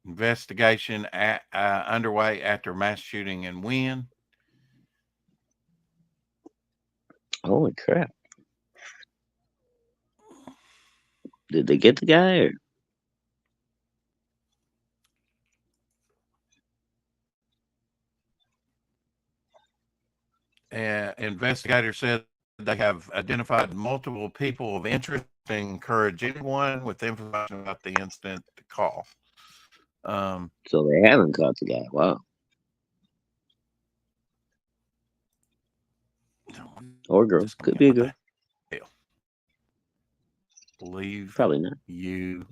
Investigation underway after mass shooting in Wynn. Holy crap! Did they get the guy? Or? Investigators said they have identified multiple people of interest and encourage anyone with information about the incident to call. So they haven't caught the guy. Wow. Or girl. Could be a girl. Leave. Probably not. You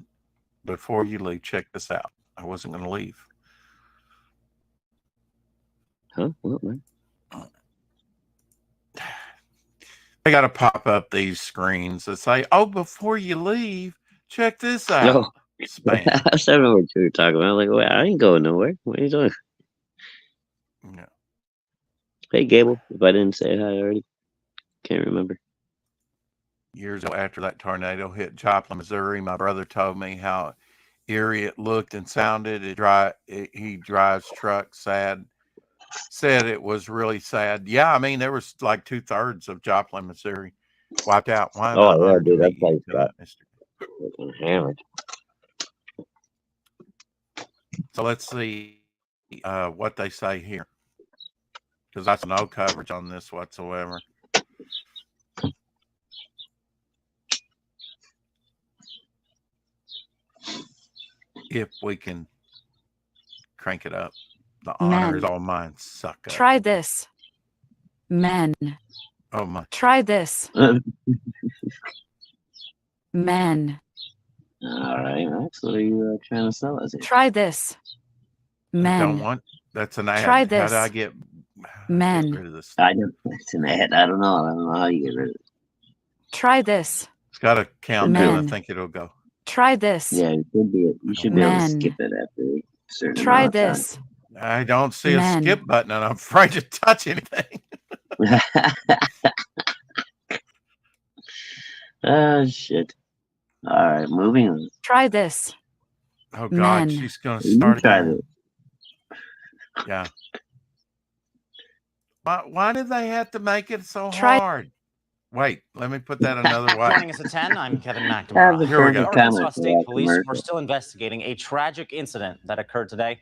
before you leave, check this out. I wasn't going to leave. Huh? What, man? They got to pop up these screens that say, "Oh, before you leave, check this out." No. Spam. I don't know what you were talking about. Like, well, I ain't going nowhere. What are you doing? Yeah. Hey, Gable. If I didn't say hi already, can't remember. Years after that tornado hit Joplin, Missouri, my brother told me how eerie it looked and sounded. He drives trucks, sad. Said it was really sad. Yeah, I mean, there was like 2/3 of Joplin, Missouri wiped out. Why Oh, yeah, dude, that place got hammered. So let's see what they say here, because that's no coverage on this whatsoever. If we can crank it up. The honor is all mine. Suck up. Try this. Men. Oh my. Try this. Men. All right. That's what are you trying to sell us here? Try this. Men. Don't want. That's an ad. Try this. How do I get Men. rid of this? I know. It's an ad. I don't know how you get rid of it. Try this. It's got a countdown. Men. I think it'll go. Try this. Yeah, it could be. You should be able to Men. skip it after a certain Try amount of time. this. I don't see Men. a skip button, and I'm afraid to touch anything. Oh, shit. All right, moving on. Try this. Oh God, Men. she's gonna You start try again. this. Yeah. Why did they have to make it so Try- hard? Wait, let me put that another way. Morning, it's at 10. I'm Kevin Have the McNamara. Here we go. perfect Arkansas comment for State that Police are commercial. still investigating a tragic incident that occurred today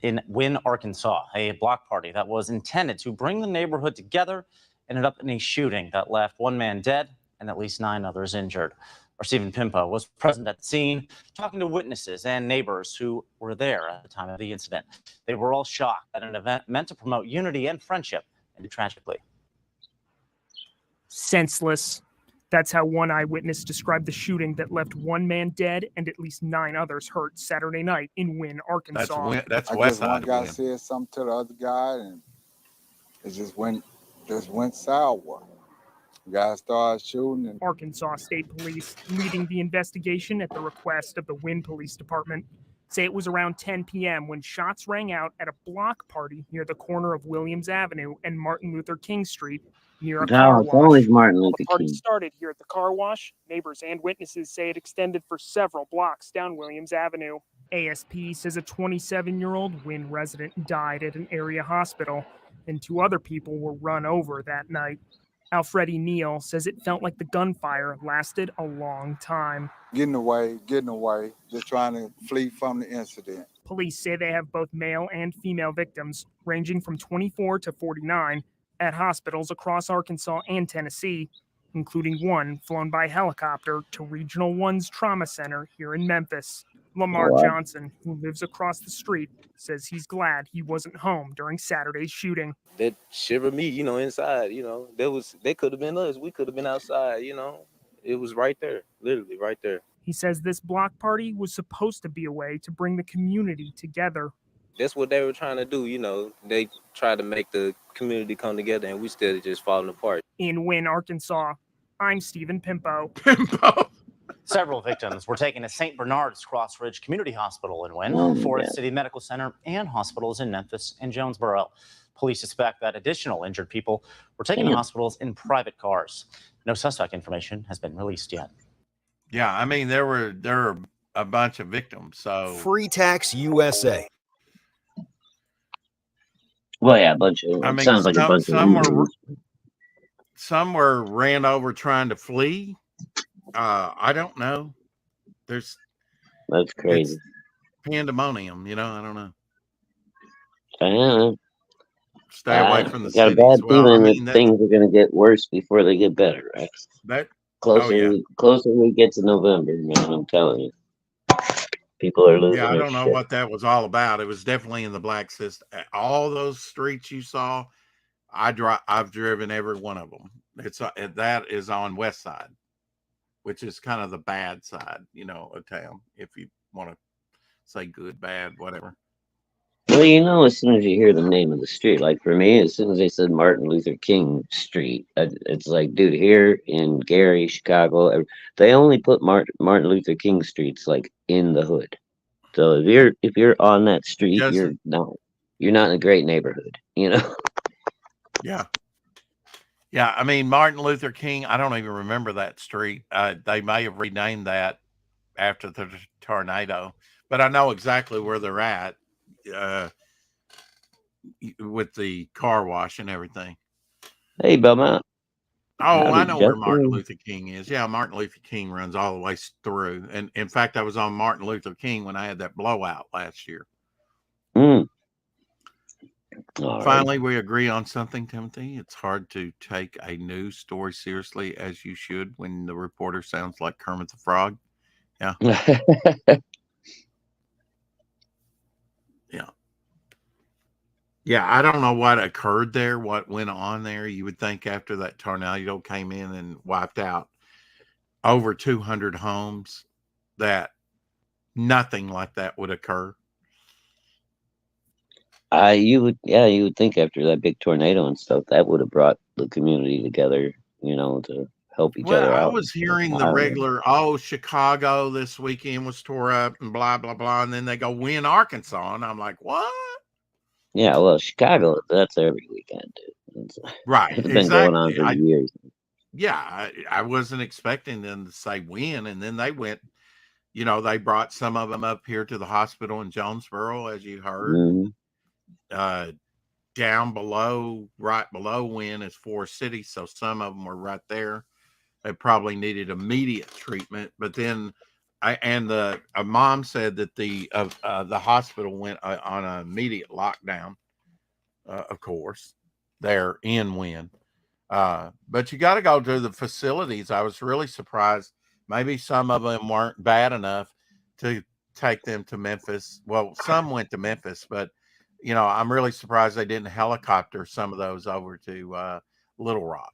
in Wynne, Arkansas. A block party that was intended to bring the neighborhood together ended up in a shooting that left one man dead and at least 9 others injured. Our Stephen Pimpo was present at the scene, talking to witnesses and neighbors who were there at the time of the incident. They were all shocked that an event meant to promote unity and friendship ended tragically. Senseless. That's how one eyewitness described the shooting that left one man dead and at least 9 others hurt Saturday night in Wynne, Arkansas. That's I west guess one side. guy Of Wynne. said something to the other guy, and it just went sour. The guy started shooting, and Arkansas State Police, leading the investigation at the request of the Wynne Police Department, say it was around 10 p.m. when shots rang out at a block party near the corner of Williams Avenue and Martin Luther King Street near a car No, it's wash. always Martin While Luther the party King. started here at the car wash, neighbors and witnesses say it extended for several blocks down Williams Avenue. ASP says a 27-year-old Wynne resident died at an area hospital, and 2 other people were run over that night. Alfredi Neal says it felt like the gunfire lasted a long time. getting away, just trying to flee from the incident. Police say they have both male and female victims, ranging from 24 to 49, at hospitals across Arkansas and Tennessee, including one flown by helicopter to Regional 1's Trauma Center here in Memphis. Lamar What? Johnson, who lives across the street, says he's glad he wasn't home during Saturday's shooting. That shivered me, inside, they could have been us. We could have been outside, it was right there, literally right there. He says this block party was supposed to be a way to bring the community together. That's what they were trying to do, they tried to make the community come together and we still just falling apart. In Wynne, Arkansas, I'm Stephen Pimpo. Several victims were taken to St. Bernard's Cross Ridge Community Hospital in Wynne, Oh, Forest yeah. City Medical Center, and hospitals in Memphis and Jonesboro. Police suspect that additional injured people were taken to Damn. hospitals in private cars. No suspect information has been released yet. Yeah, I mean there were a bunch of victims. So Free Tax USA. Well, yeah, a bunch of. I It mean, sounds like a bunch some of. were some were ran over trying to flee. I don't know. That's It's crazy. pandemonium, you know. I don't know. Stay away from the got a cities. bad Well, I feeling mean, that things are going to get worse before they get better, right? that Closer we get to November, man, I'm telling you. People are losing Yeah, I their don't know shit. what that was all about. It was definitely in the black system. All those streets you saw, I've driven every one of them. It's that is on West Side, which is kind of the bad side, you know, of town. If you want to say good, bad, whatever. Well, you know, as soon as you hear the name of the street, like for me, as soon as they said Martin Luther King Street, it's like, dude, here in Gary, Chicago, they only put Martin Luther King streets like in the hood. So if you're on that street, you're not in a great neighborhood, you know. Yeah. Yeah, I mean Martin Luther King. I don't even remember that street. They may have renamed that after the tornado, but I know exactly where they're at. With the car wash and everything. Hey, Belmont. Oh, I know where Martin Luther King is. Yeah, Martin Luther King runs all the way through. And in fact, I was on Martin Luther King when I had that blowout last year. Finally, we agree on something, Timothy. It's hard to take a news story seriously as you should when the reporter sounds like Kermit the Frog. Yeah. Yeah. Yeah, I don't know what occurred there, what went on there. You would think after that tornado came in and wiped out over 200 homes that nothing like that would occur. You would think after that big tornado and stuff, that would have brought the community together, you know, to help each other out. I was hearing the regular, Chicago this weekend was tore up and blah, blah, blah. And then they go win Arkansas. And I'm like, what? Yeah, well, Chicago, that's every weekend, dude. Right. It's been going on for years. Yeah, I wasn't expecting them to say win. And then they went, you know, they brought some of them up here to the hospital in Jonesboro, as you heard. Down below, right below Wynn is Forest City. So some of them were right there. They probably needed immediate treatment. But then a mom said that the hospital went on an immediate lockdown, of course, there in Wynn. But you got to go to the facilities. I was really surprised. Maybe some of them weren't bad enough to take them to Memphis. Well, some went to Memphis, but you know, I'm really surprised they didn't helicopter some of those over to Little Rock.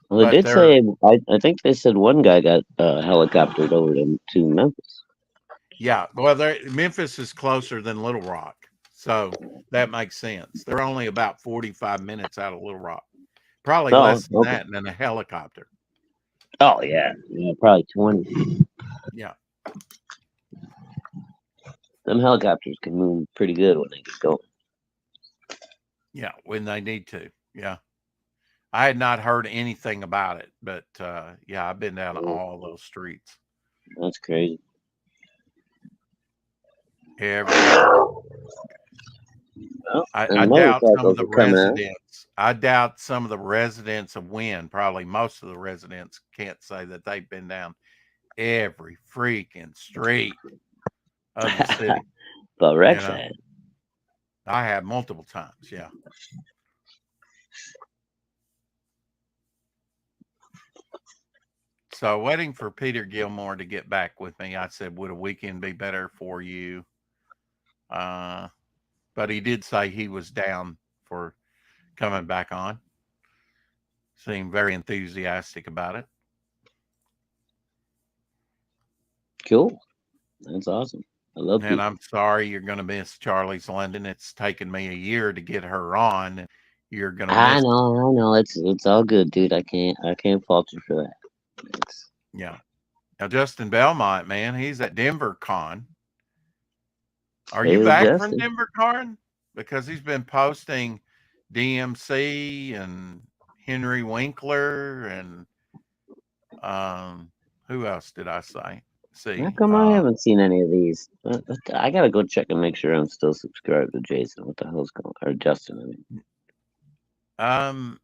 Well, they did say, I think they said one guy got helicoptered over to Memphis. Yeah, well, Memphis is closer than Little Rock, so that makes sense. They're only about 45 minutes out of Little Rock. Probably less than that, and then a helicopter. Oh, yeah, probably 20. Yeah. Them helicopters can move pretty good when they get going. Yeah, when they need to. Yeah. I had not heard anything about it, but yeah, I've been down all those streets. That's crazy. I doubt some of the residents. I doubt some of the residents of Wynn, probably most of the residents can't say that they've been down every freaking street of the city. But Rex had. I have multiple times, yeah. So waiting for Peter Gilmore to get back with me. I said, would a weekend be better for you? But he did say he was down for coming back on. Seemed very enthusiastic about it. Cool. That's awesome. I love it. And I'm sorry you're going to miss Charlie's London. It's taken me a year to get her on. You're going to miss I know. It's all good, dude. I can't fault you for that. Yeah. Now Justin Belmont, man, he's at Denver Con. Are you back from Denver Con? Because he's been posting DMC and Henry Winkler and who else did I see? How come I haven't seen any of these? I gotta go check and make sure I'm still subscribed to Jason. What the hell's going on? Or Justin, I mean.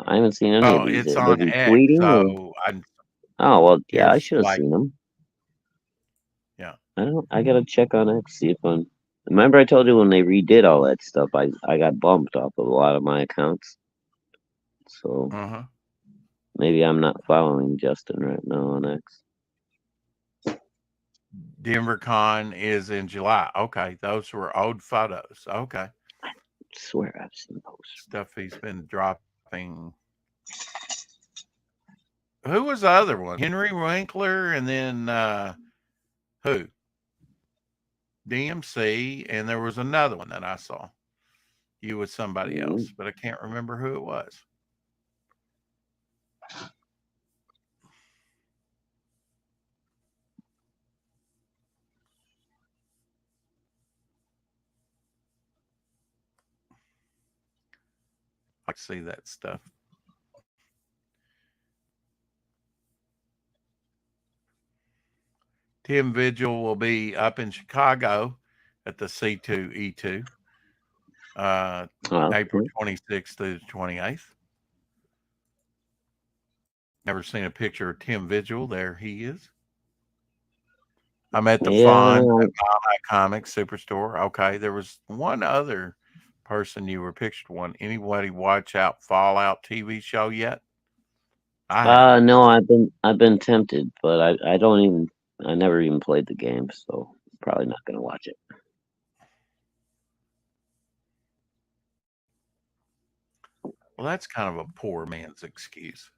I haven't seen any of Oh, these. it's Was on he X, tweeting? Or? so I'm Oh well, yeah, I here's should have like seen them. yeah. I gotta check on X, see if I'm. Remember, I told you when they redid all that stuff, I got bumped off of a lot of my accounts. So maybe I'm not following Justin right now on X. Denver Con is in July. Okay, those were old photos. Okay. I swear I've seen those. Stuff he's been dropping. Who was the other one? Henry Winkler, and then who? DMC, and there was another one that I saw. You with somebody else, but I can't remember who it was. I see that stuff. Tim Vigil will be up in Chicago at the C2E2, April 26th to the 28th. Never seen a picture of Tim Vigil. There he is. I'm at the Fawn at Mile High Comics Superstore. Okay, there was one other person you were pictured one. Anybody watch out Fallout TV show yet? No, I've been tempted, but I never even played the game, so probably not gonna watch it. Well, that's kind of a poor man's excuse.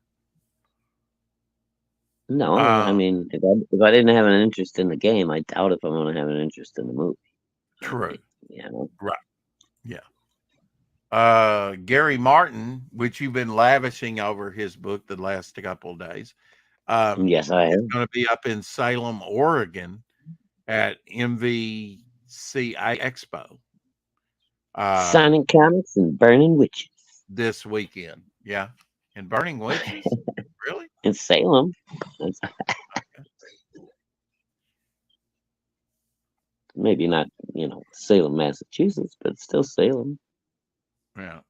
No, I mean, if I didn't have an interest in the game, I doubt if I'm gonna have an interest in the movie. True. You know? Right. Yeah. Gary Martin, which you've been lavishing over his book the last couple of days. Yes, I am. Going to be up in Salem, Oregon at MVCI Expo. Signing comics and burning witches. This weekend. Yeah. And burning witches. Really? In Salem. Maybe not, Salem, Massachusetts, but still Salem. Yeah.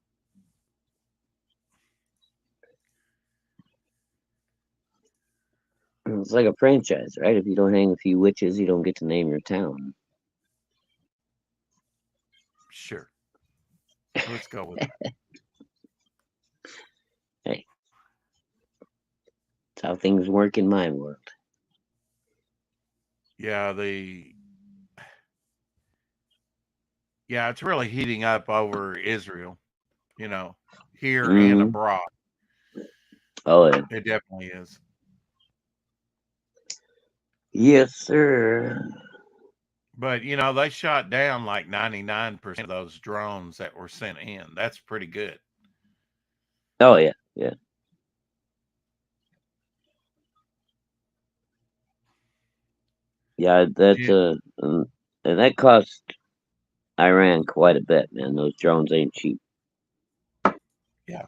It's like a franchise, right? If you don't hang a few witches, you don't get to name your town. Sure. Let's go with that. Hey. That's how things work in my world. Yeah, it's really heating up over Israel, here and abroad. Oh, yeah. It definitely is. Yes, sir. But, they shot down like 99% of those drones that were sent in. That's pretty good. Oh, yeah. Yeah. Yeah, and that cost Iran quite a bit, man. Those drones ain't cheap. Yeah.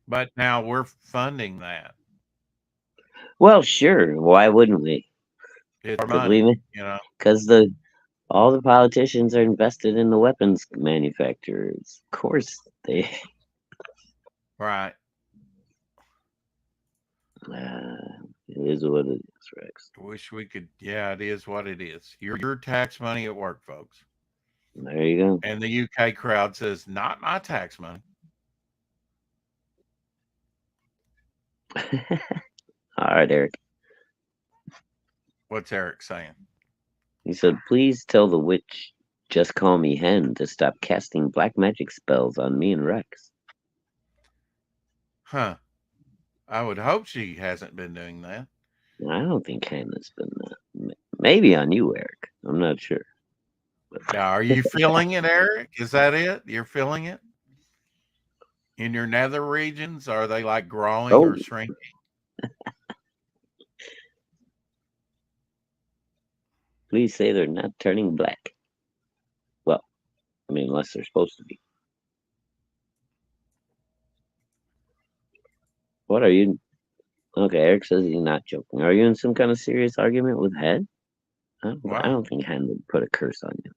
But now we're funding that. Well, sure. Why wouldn't we? It's our money, Because all the politicians are invested in the weapons manufacturers. Of course they. Right. It is what it is, Rex. Wish we could. Yeah, it is what it is. Your tax money at work, folks. There you go. And the UK crowd says, not my tax money. All right, Eric. What's Eric saying? He said, please tell the witch, just call me Hen, to stop casting black magic spells on me and Rex. Huh. I would hope she hasn't been doing that. I don't think Hen has been that. Maybe on you, Eric. I'm not sure. Now, are you feeling it, Eric? Is that it? You're feeling it? In your nether regions, are they like growing or shrinking? Please say they're not turning black. Well, I mean, unless they're supposed to be. What are you? Okay, Eric says he's not joking. Are you in some kind of serious argument with Hen? I don't think Hen would put a curse on you.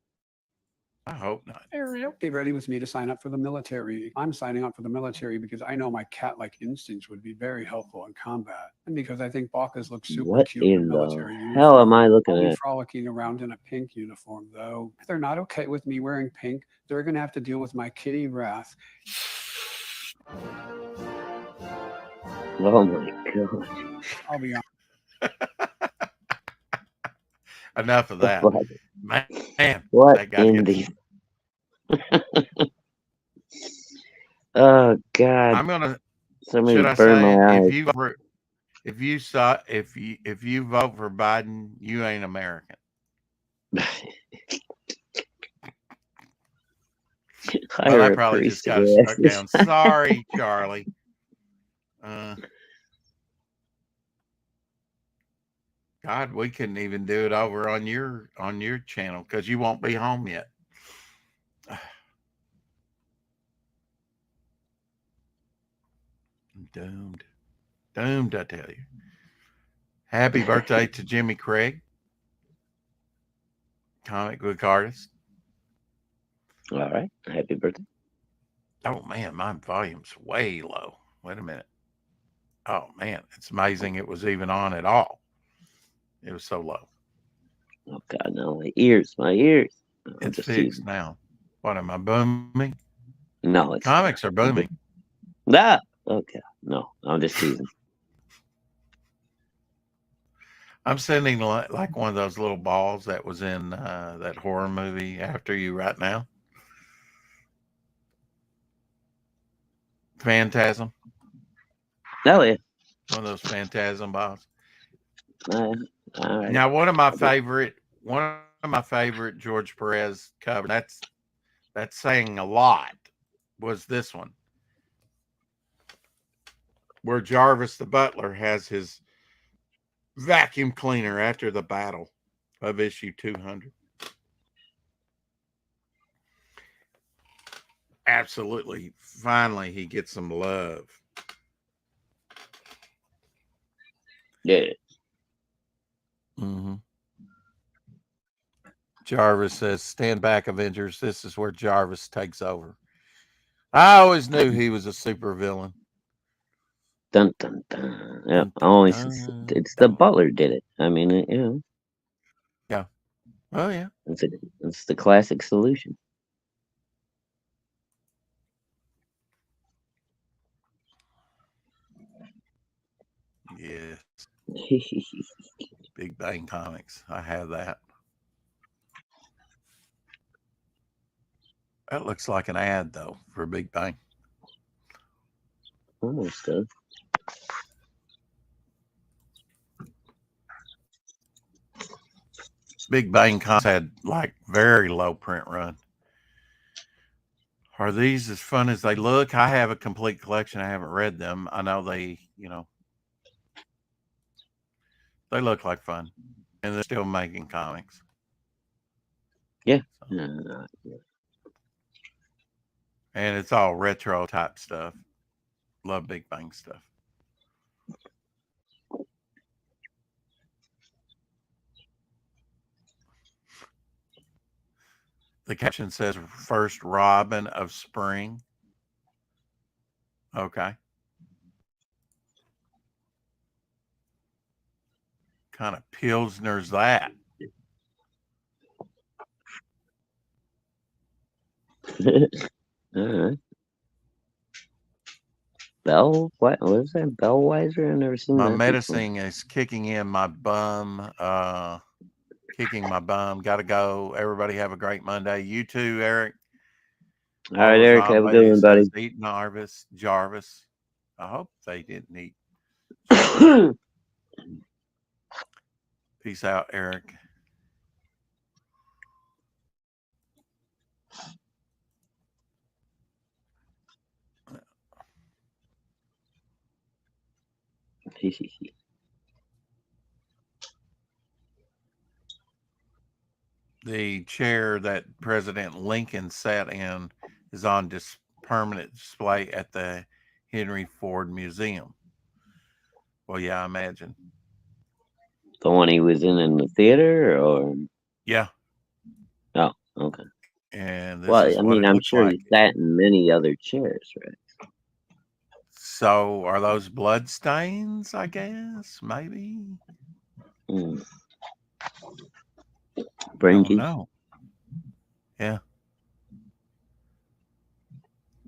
I hope not. Ariel, be ready with me to sign up for the military. I'm signing up for the military because I know my cat-like instincts would be very helpful in combat, and because I think Bacchus looks super What cute in a in the military hell uniform. am I looking I'll be at? frolicking around in a pink uniform, though. If they're not okay with me wearing pink, they're going to have to deal with my kitty wrath. Oh my god. I'll be honest. Enough of that. Man, What they gotta in get the Oh god. I'm gonna Somebody should I burn say my eyes. if you vote for Biden, you ain't American. Well, I probably just got stuck down. Sorry, Charlie. God, we couldn't even do it over on your channel because you won't be home yet. Doomed, I tell you. Happy birthday to Jimmy Craig, comic book artist. All right, happy birthday. Oh man, my volume's way low. Wait a minute. Oh man, it's amazing it was even on at all. It was so low. Oh god, no, my ears. It's fixed now. What, am I booming? No, it's comics are booming. Ah, okay. No, I'm just teasing. I'm sending like one of those little balls that was in that horror movie After You right now. Phantasm. Oh yeah. One of those Phantasm balls. All right. Now, one of my favorite George Perez cover, that's saying a lot, was this one, where Jarvis the Butler has his vacuum cleaner after the battle of issue 200. Absolutely. Finally, he gets some love. Yeah. Mm-hmm. Jarvis says, "Stand back, Avengers. This is where Jarvis takes over." I always knew he was a super villain. Dun dun dun. Yeah, it's the Butler did it. I mean, Yeah. Oh yeah. It's the classic solution. Yes. Big Bang Comics. I have that. That looks like an ad though for Big Bang. Almost does. Big Bang Comics had like very low print run. Are these as fun as they look? I have a complete collection. I haven't read them. I know they look like fun, and they're still making comics. Yeah. And it's all retro type stuff. Love Big Bang stuff. The caption says first Robin of Spring. Okay. Kind of Pilsner's that? All right. What was that? Bellweiser? I've never seen My that. medicine is kicking in my bum. Kicking my bum. Gotta go. Everybody have a great Monday. You too, Eric. All right, Eric. Have a good one, buddy. Eat Jarvis. I hope they didn't eat. Peace out, Eric. The chair that President Lincoln sat in is on permanent display at the Henry Ford Museum. Well, yeah, I imagine. The one he was in the theater, or? Yeah. Oh, okay. And this Well, is I what mean, it I'm looks sure like. he sat in many other chairs, right? So are those blood stains, I guess? Maybe. Brain Don't juice. know. Yeah.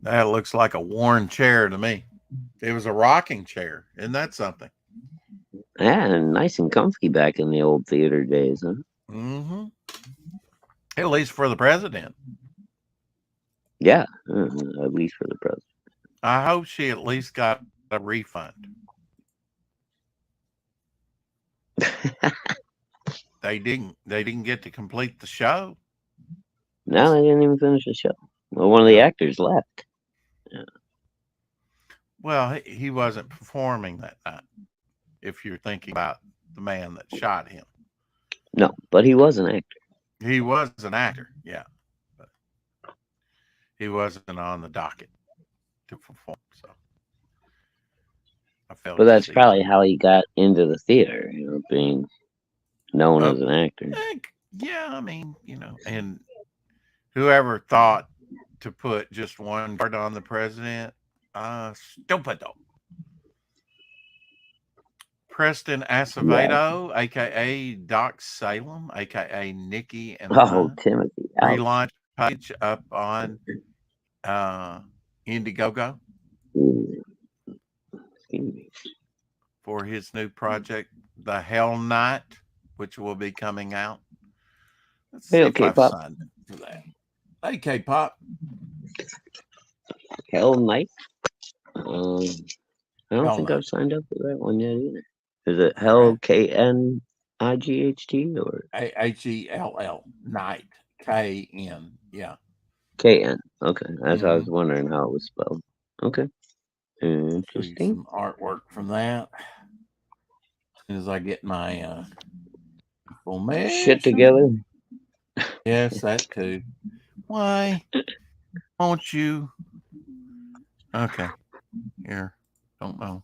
That looks like a worn chair to me. It was a rocking chair. Isn't that something? Yeah, and nice and comfy back in the old theater days, huh? Mm-hmm. At least for the president. Yeah, at least for the president. I hope she at least got a refund. They didn't get to complete the show. No, they didn't even finish the show. Well, one of the actors left. Yeah. Well, he wasn't performing that night, if you're thinking about the man that shot him. No, but he was an actor. He was an actor, yeah. But he wasn't on the docket to perform, so I felt. But that's probably how he got into the theater, being known as an actor. Yeah, I mean, and whoever thought to put just one card on the president, stupido. Preston Acevedo, aka Doc Salem, aka Nikki and Timothy. relaunch page up on Indiegogo for his new project, The Hell Knight, which will be coming out. Let's see if I've signed up for that. Hey, K-Pop. Hell Knight? I don't think I've signed up for that one yet either. Is it Hell KNIGHT or HELL Night KN? Yeah. KN. Okay, that's how I was wondering how it was spelled. Okay, interesting. Some artwork from that. As soon as I get my shit together. Yes, that too. Why won't you? Okay, here. Don't know.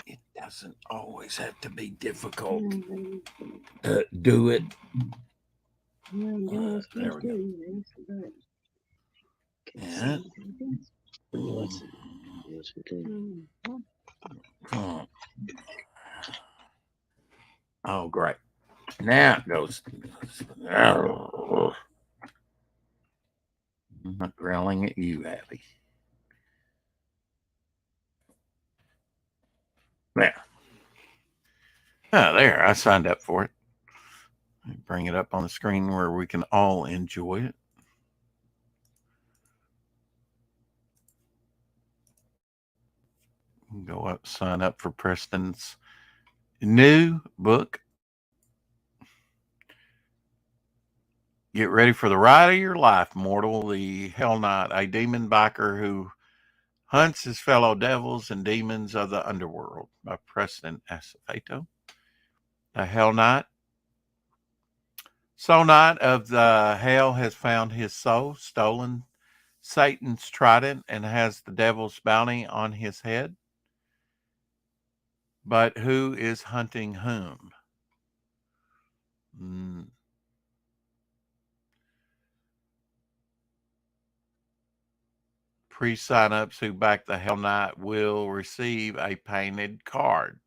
It doesn't always have to be difficult. Do it. There we go. Yeah. Oh, great. Now it goes. I'm not growling at you, Abby. There. Oh, there. I signed up for it. Bring it up on the screen where we can all enjoy it. Go up, sign up for Preston's new book. Get ready for the ride of your life, mortal. The Hell Knight, a demon biker who hunts his fellow devils and demons of the underworld, by Preston Acevedo. The Hell Knight. Soul Knight of the Hell has found his soul, stolen Satan's trident, and has the devil's bounty on his head. But who is hunting whom? Pre-sign-ups who back the Hell Knight will receive a painted card.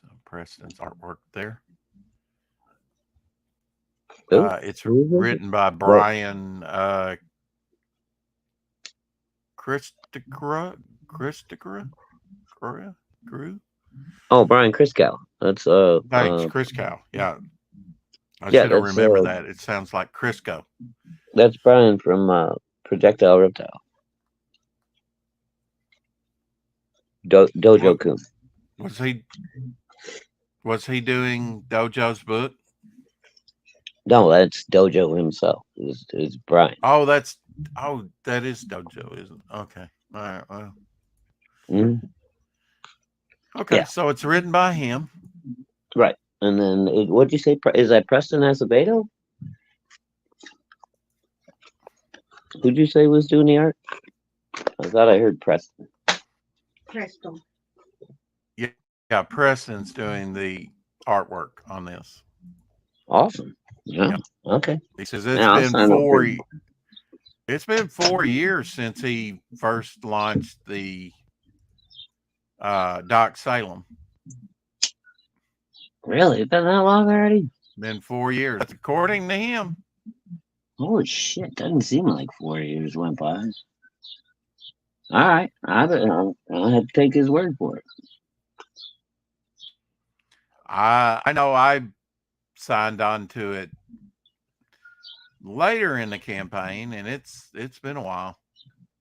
So Preston's artwork there. It's written by Brian Christogru. Oh, Brian Christgau. That's Thanks, Christgau. Yeah. I should have remembered that. It sounds like Crisco. That's Brian from Projectile Reptile. Dojo Kun. Was he doing Dojo's book? No, that's Dojo himself. It's Brian. Oh, that is Dojo, isn't it? Okay. All right. Well. Okay, so it's written by him. Right. And then, what'd you say? Is that Preston Acevedo? Who'd you say was doing the art? thought I heard Preston. Preston. Yeah, Preston's doing the artwork on this. Awesome. Yeah. Yep. Okay. He says Yeah, I'll sign up for it. It's been 4 years since he first launched the Doc Salem. Really? It's been that long already? Been 4 years. That's according to him. Holy shit. Doesn't seem like 4 years went by. All right. I'll have to take his word for it. I know I signed on to it later in the campaign, and it's been a while.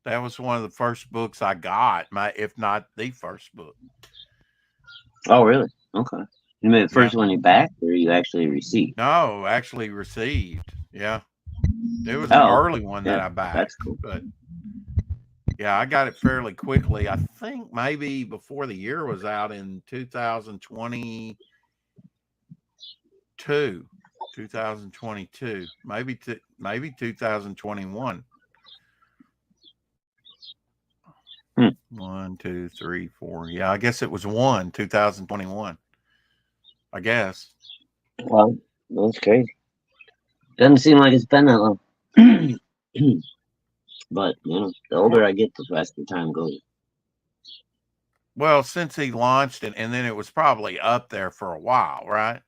That was one of the first books I got, if not the first book. Oh, really? Okay. You mean the first one you backed, or you actually received? No, actually received. Yeah. It was an early one that I backed. That's cool. But yeah, I got it fairly quickly. I think maybe before the year was out in 2022, maybe 2021. 1, 2, 3, 4. Yeah, I guess it was 2021. I guess. Well, that's crazy. Doesn't seem like it's been that long. But, the older I get, the faster time goes. Well, since he launched it, and then it was probably up there for a while, right?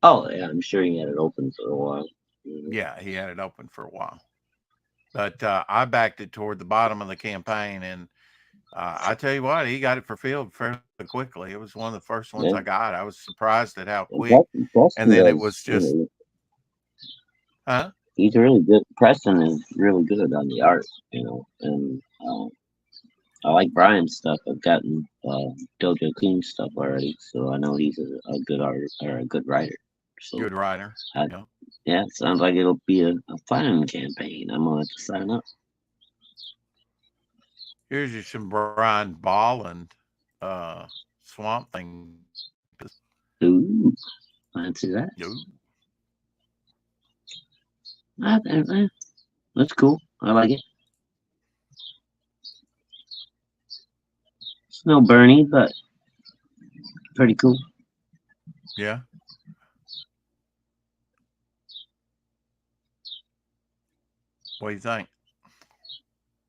Oh, yeah, I'm sure he had it open for a while. Yeah, he had it open for a while. But I backed it toward the bottom of the campaign, and I tell you what, he got it fulfilled fairly quickly. It was one of the first ones I got. I was surprised at how quick. And then it was just... Huh? He's really good. Preston is really good on the art, and I like Brian's stuff. I've gotten Dojo King stuff already, so I know he's a good artist or a good writer. So good writer. Yeah, it sounds like it'll be a fun campaign. I'm gonna have to sign up. Here's you some Brian Bolland Swamp Thing. Ooh, fancy that. That's cool. I like it. It's no Bernie, but pretty cool. Yeah. What do you think?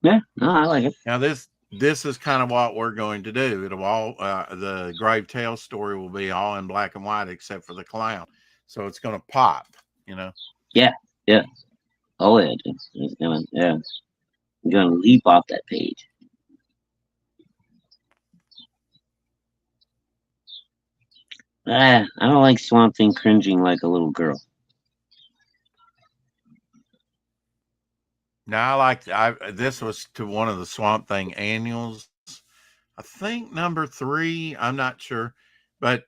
Yeah, no, I like it. Now this is kind of what we're going to do. It'll all the Grave Tale story will be all in black and white except for the clown, so it's going to pop. Yeah. Oh yeah, it's gonna I'm gonna leap off that page. I don't like Swamp Thing cringing like a little girl. Now, this was to one of the Swamp Thing annuals. I think number 3. I'm not sure, but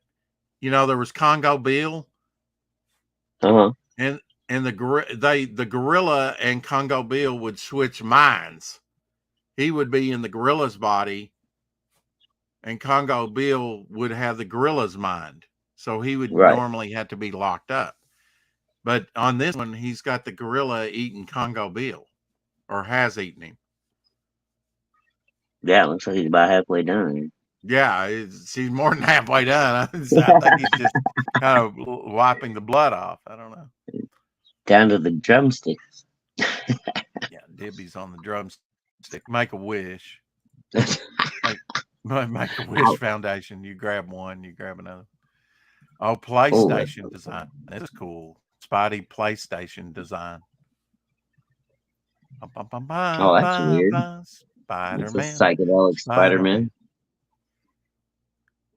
there was Congo Bill. And the gorilla and Congo Bill would switch minds. He would be in the gorilla's body, and Congo Bill would have the gorilla's mind. So he would normally have to be locked up. But on this one, he's got the gorilla eating Congo Bill, or has eaten him. Yeah, looks like he's about halfway done. Yeah, he's more than halfway done. I think he's just kind of wiping the blood off. I don't know. Down to the drumsticks. Yeah, Dibby's on the drumstick. Make a wish. Make a Wish Foundation. You grab one, you grab another. Oh, PlayStation design. That's cool. Spidey PlayStation design. Oh, that's weird. Spider-Man. It's a psychedelic Spider-Man.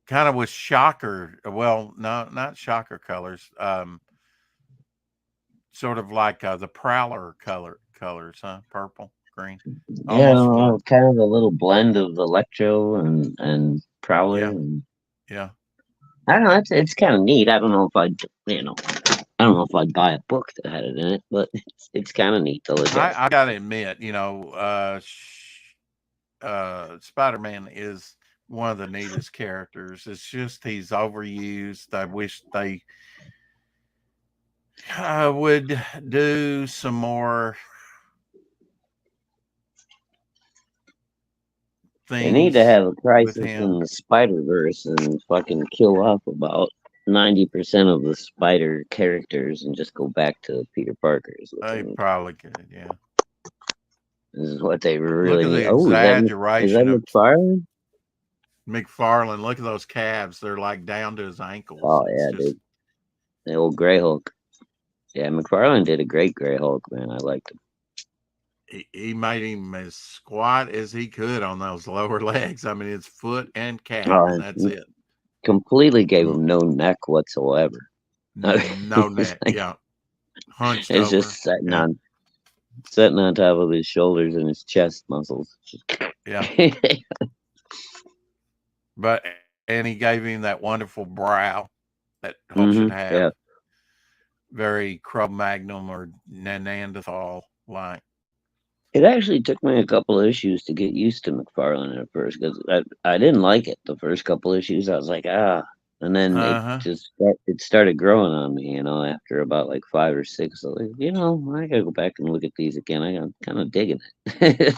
Kind of with Shocker. Well, no, not Shocker colors. Sort of like the Prowler colors, huh? Purple, green. Yeah, kind of a little blend of Electro and Prowler. Yeah. I don't know. It's kind of neat. I don't know if I'd buy a book that had it in it, but it's kind of neat to look at. I gotta admit, Spider-Man is one of the neatest characters. It's just he's overused. I wish they would do some more They need to things have a with crisis in him. the Spider-Verse and fucking kill off about 90% of the spider characters and just go back to Peter Parker. Is what they They need. probably could, yeah. This is what they Look really at need. the Oh, is that exaggeration of McFarlane? McFarlane. Look at those calves. They're like down to his ankles. Oh It's yeah, just, dude. The old Grey Hulk. Yeah, McFarlane did a great Grey Hulk, man. I liked him. he made him as squat as he could on those lower legs. I mean, it's foot and calf, Oh, and that's it. Completely gave him no neck whatsoever. No It's neck. like- Yeah. Hunched It's over. just sitting on top of his shoulders and his chest muscles. Yeah. And he gave him that wonderful brow that Hulk should have. Yeah. Very Cro-Magnon or Neanderthal like. It actually took me a couple of issues to get used to McFarlane at first because I didn't like it the first couple of issues. I was like, and then it started growing on me, after about like 5 or 6. I was like, I gotta go back and look at these again. I'm kind of digging it.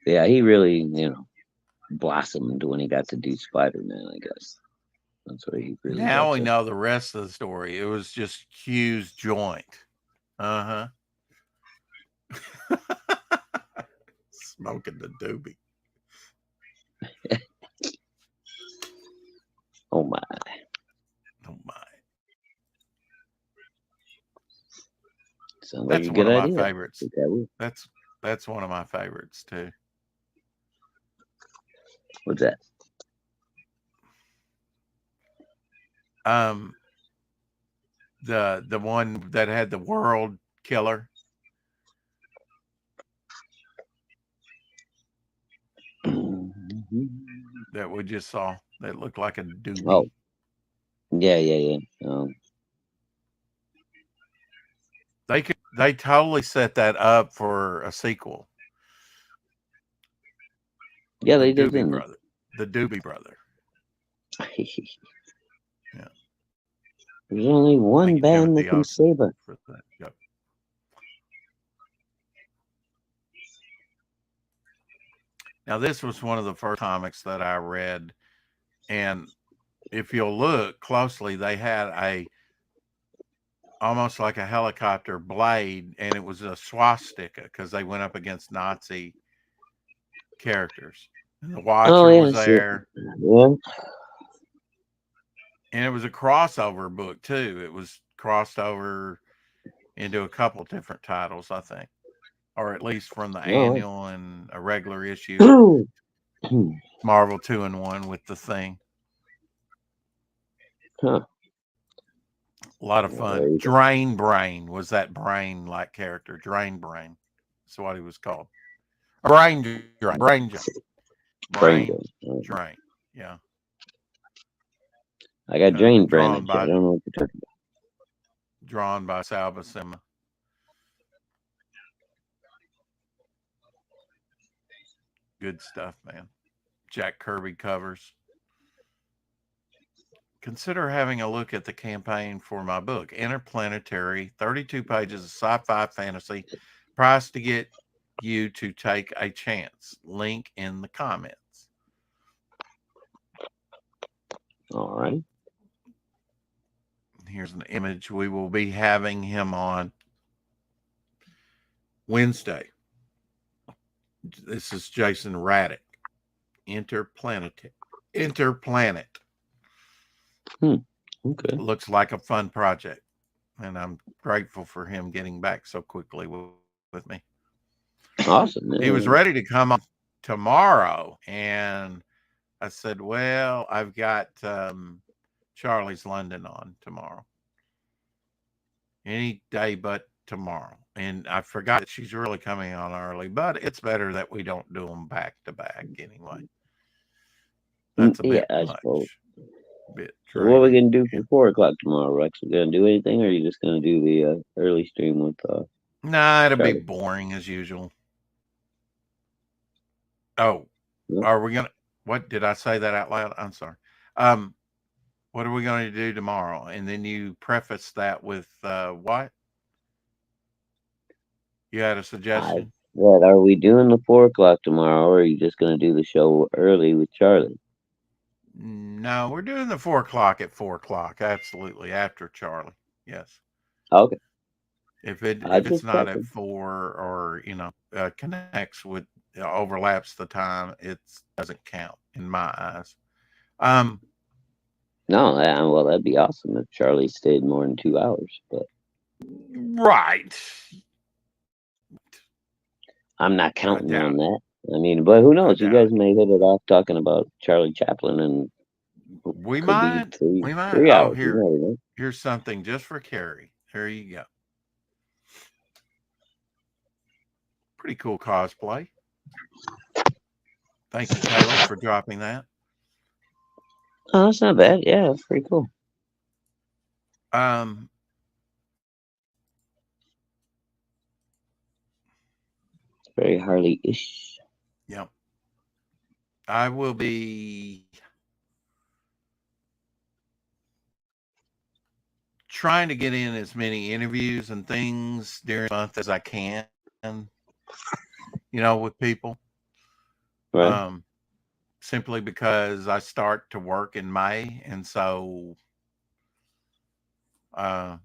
Yeah, he really, blossomed when he got to do Spider-Man, I guess. That's what he really Now got we to. know the rest of the story. It was just Q's joint. Smoking the doobie. Oh my. Sounds like That's a one good of idea. my favorites. Okay. That's one of my favorites too. What's that? The one that had the world killer. That we just saw. That looked like a doobie. Oh. Yeah. They totally set that up for a sequel. Yeah, they did. Didn't Brother. The Doobie Brother. Yeah. There's only one band that can save us. Yep. Now, this was one of the first comics that I read, and if you'll look closely, they had almost like a helicopter blade, and it was a swastika because they went up against Nazi characters. And the Watcher was there. Yeah. And it was a crossover book too. It was crossed over into a couple different titles, I think, or at least from the annual and a regular issue. Marvel 2-in-1 with the Thing. Huh. A lot of fun. Drain Brain was that brain-like character. Drain Brain. That's what he was called. Brain Drain. Yeah. I got Drain Brain. I don't know what you're talking about. Drawn by Sal Buscema. Good stuff, man. Jack Kirby covers. Consider having a look at the campaign for my book, Interplanetary, 32 pages of sci-fi fantasy, priced to get you to take a chance. Link in the comments. All right. Here's an image. We will be having him on Wednesday. This is Jason Raddick. Interplanet. Okay. Looks like a fun project, and I'm grateful for him getting back so quickly with me. Awesome. Man. He was ready to come on tomorrow, and I said, well, I've got Charlie's London on tomorrow. Any day but tomorrow. And I forgot that she's really coming on early, but it's better that we don't do them back to back anyway. That's a bit I much. suppose. Bit so what are we going to do for 4 o'clock tomorrow, Rex? We going to do anything, or are you just going to do the early stream with Nah, it'll Charlie? be boring as usual. Oh, are we going to... What, did I say that out loud? I'm sorry. What are we going to do tomorrow? And then you preface that with what? You had a suggestion? What are we doing the 4 o'clock tomorrow, or are you just going to do the show early with Charlie? No, we're doing the 4 o'clock at 4 o'clock. Absolutely, after Charlie. Yes. Okay. If I it's just not at checking. 4 or connects with overlaps the time, it doesn't count in my eyes. No, well, that'd be awesome if Charlie stayed more than 2 hours, but right. I'm not counting on that. I mean, but who knows? You guys may hit it off talking about Charlie Chaplin, and We could might. be We might. 3 Oh, hours. You never know. here's something just for Carrie. There you go. Pretty cool cosplay. Thank you, Taylor, for dropping that. Oh, that's not bad. Yeah, that's pretty cool. It's very Harley-ish. Yep. I will be trying to get in as many interviews and things during the month as I can, with people. Right. Simply because I start to work in May, and so I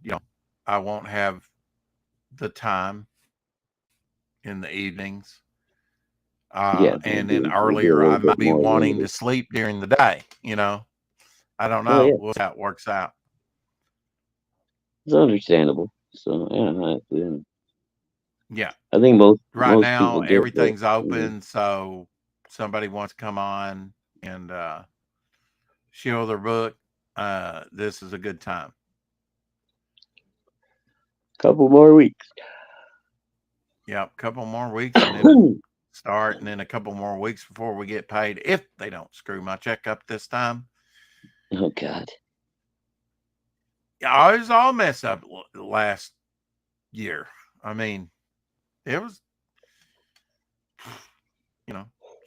won't have the time in the evenings. And then earlier I might be wanting to sleep during the day, I don't know. We'll see how it works out. It's understandable. So yeah. I think most now people everything's open, so somebody wants to come on and show their book. This is a good time. Couple more weeks. Yeah, a couple more weeks and then start, and then a couple more weeks before we get paid, if they don't screw my check up this time. Oh God. Yeah, I was all messed up last year. I mean, it was,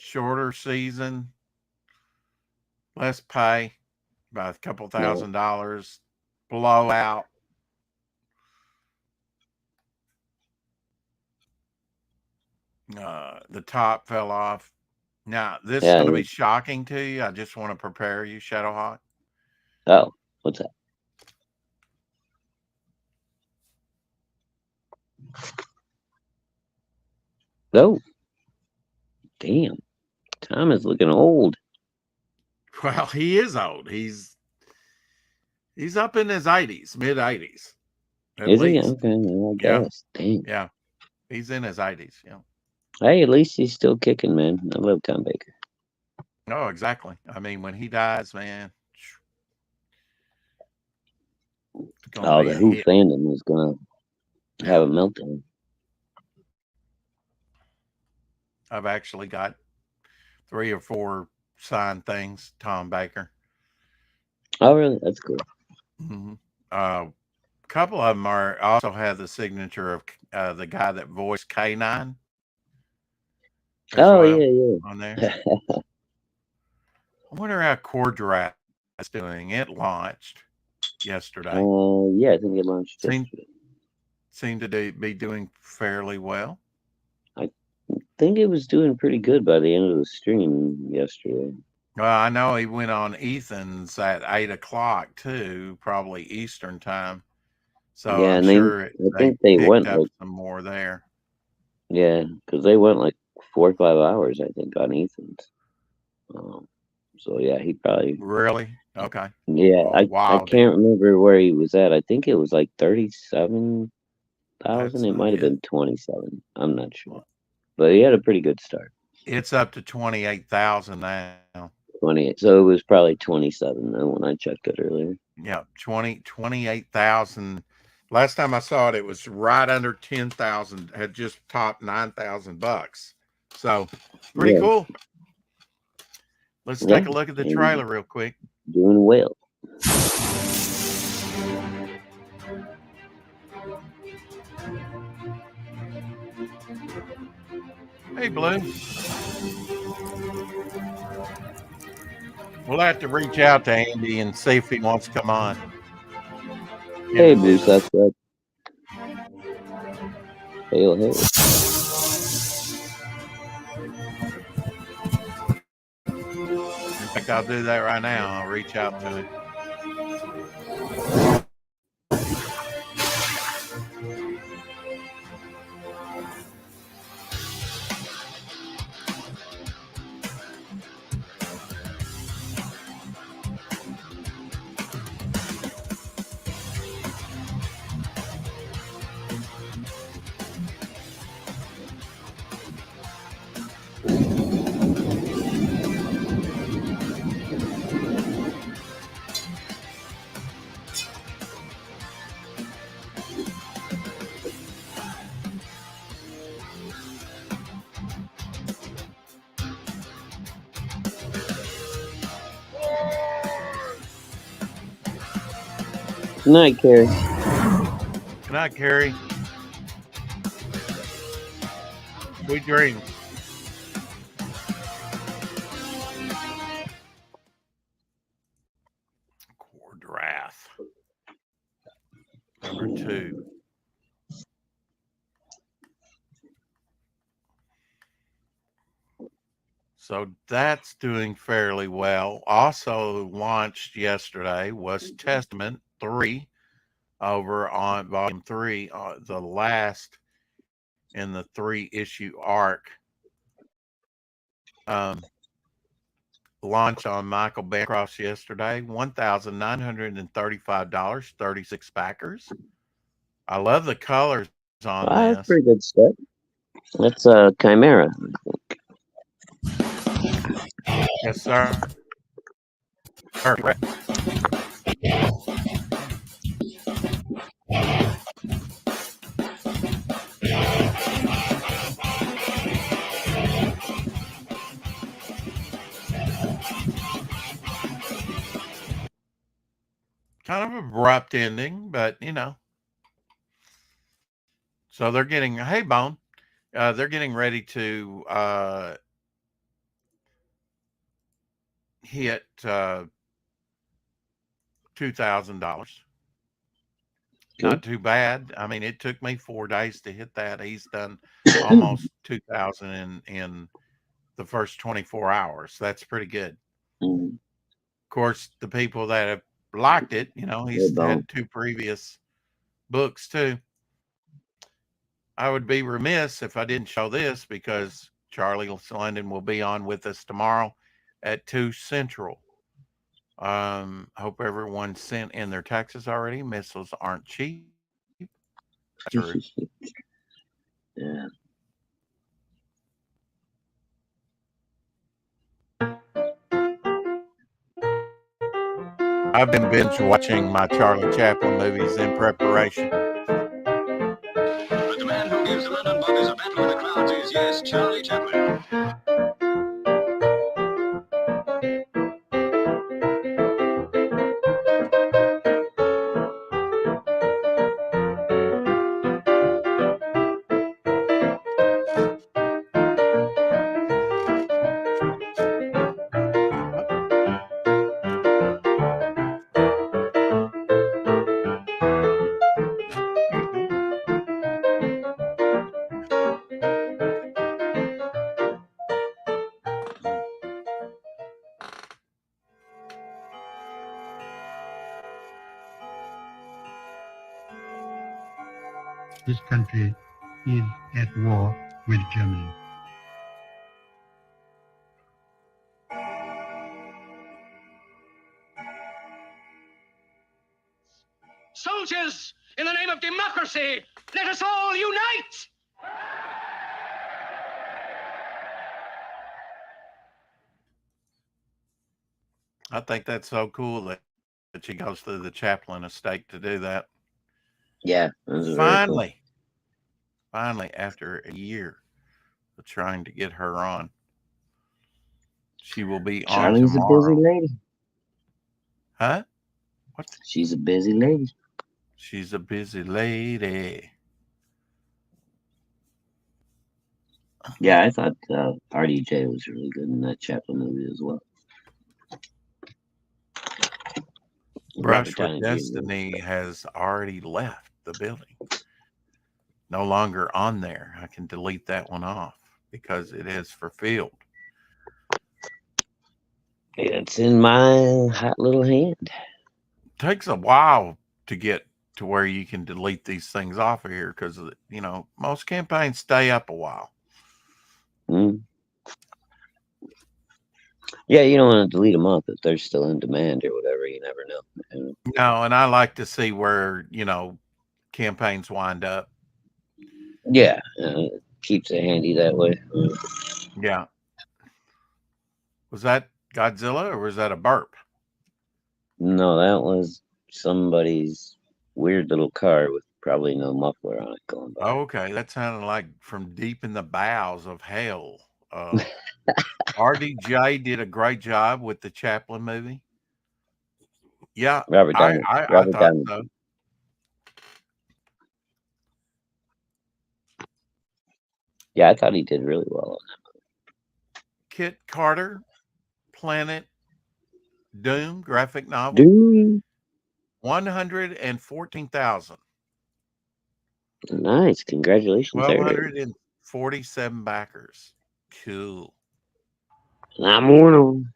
shorter season, less pay, about a couple $1,000, blowout. The top fell off. Now, this is going to be shocking to you. I just want to prepare you, Shadowhawk. Oh, what's that? Oh, damn. Tom is looking old. Well, he is old. He's up in his 80s, mid 80s. Is he? Okay, I guess. Dang. Yeah. He's in his 80s. Yeah. Hey, at least he's still kicking, man. I love Tom Baker. Oh, exactly. I mean, when he dies, man. The Who fandom is gonna have a meltdown. I've actually got 3 or 4 signed things, Tom Baker. Oh, really? That's cool. Mm-hmm. A couple of them also have the signature of the guy that voiced K9. Oh, yeah. On there. I wonder how Cordrat is doing. It launched yesterday. Yeah, I think it launched yesterday. Seemed to be doing fairly well. I think it was doing pretty good by the end of the stream yesterday. Well, I know he went on Ethan's at 8 o'clock too, probably Eastern time. So yeah, I'm sure I think they went up some more there. Yeah, because they went like 4 or 5 hours, I think, on Ethan's. So yeah, he probably really okay. Yeah, I can't remember where he was at. I think it was like 37,000. It might have been 27. I'm not sure, but he had a pretty good start. It's up to 28,000 now. 28. So it was probably 27 then when I checked it earlier. Yeah, 28,000. Last time I saw it, it was right under 10,000. Had just topped $9,000. So pretty cool. Let's take a look at the trailer real quick. Doing well. Hey, Blue. We'll have to reach out to Andy and see if he wants to come on. Hey, Bruce, that's right. Hail, hail. think I'll do that right now. I'll reach out to him. Good night, Carrie. Good night, Carrie. Sweet dreams. Cordrath. Number 2. So that's doing fairly well. Also launched yesterday was Testament 3 over on volume 3, the last in the 3-issue arc. Launch on Michael Bancroft yesterday, $1,935, 36 backers. I love the colors on Wow, this. that's pretty good stuff. That's Chimera, I think. Yes, sir. Kind of abrupt ending, but you know. So they're getting, hey, Bone, they're getting ready to hit $2,000. Not too bad. I mean, it took me 4 days to hit that. He's done almost 2,000 in the first 24 hours. That's pretty good. Mm. Of course, the people that have liked it, you know, he's had 2 previous books too. I would be remiss if I didn't show this because Charlie London will be on with us tomorrow at 2 Central. Hope everyone sent in their taxes already. Missiles aren't cheap. True. Yeah. I've been binge watching my Charlie Chaplin movies in preparation. But the man who gives the London buggers a battle in the crowds is, yes, Charlie Chaplin. This country is at war with Germany. Soldiers, in the name of democracy, let us all unite! I think that's so cool that she goes through the Chaplin estate to do that. Yeah. Finally, after a year of trying to get her on, she will be Charlie's on tomorrow. a busy lady. Huh? What? She's a busy lady. She's a busy lady. Yeah, I thought RDJ was really good in that Chaplin movie as well. Brush with Destiny has already left the building. No longer on there. I can delete that one off because it is for field. It's in my hot little hand. Takes a while to get to where you can delete these things off of here because, you know, most campaigns stay up a while. Mm. Yeah, you don't want to delete them off if they're still in demand or whatever. You never know. No, and I like to see where, you know, campaigns wind up. Yeah, keeps it handy that way. Yeah. Was that Godzilla or was that a burp? No, that was somebody's weird little car with probably no muffler on it going by. Oh, okay. That sounded like from deep in the bowels of hell. RDJ did a great job with the Chaplin movie. Yeah, Robert I Downey. thought so. Yeah, I thought he did really well on that movie. Kit Carter, Planet Doom graphic novel. Doom. 114,000. Nice. Congratulations. 1,247 backers. Cool. I'm one of them.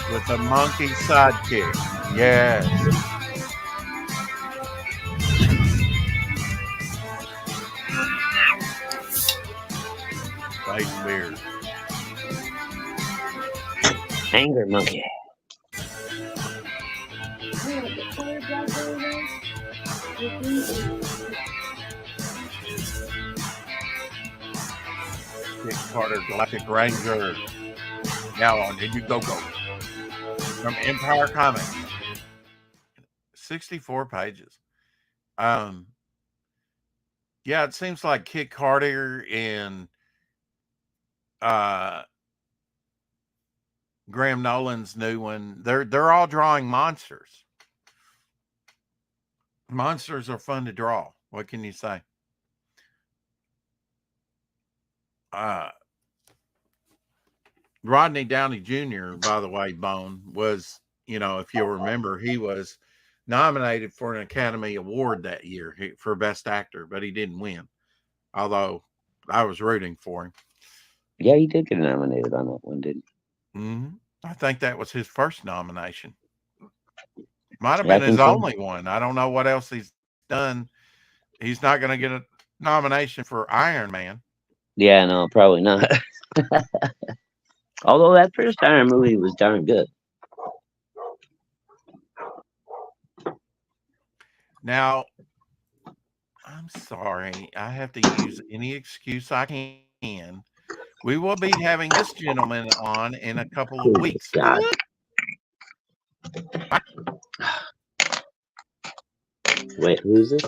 With a monkey sidekick. Yes. Face beard. Anger monkey. Kit Carter, Galactic Ranger. Now on Indiegogo. From Empire Comics. 64 pages. Yeah, it seems like Kit Carter and Graham Nolan's new one, they're all drawing monsters. Monsters are fun to draw. What can you say? Rodney Downey Jr., by the way, Bone, was, you know, if you'll remember, he was nominated for an Academy Award that year for Best Actor, but he didn't win, although I was rooting for him. Yeah, he did get nominated on that one, didn't he? Mm-hmm. I think that was his first nomination. Might have been his only one. I don't know what else he's done. He's not going to get a nomination for Iron Man. Yeah, no, probably not. Although that first Iron movie was darn good. Now, I'm sorry. I have to use any excuse I can. We will be having this gentleman on in a couple of weeks. God. Wait, who's this?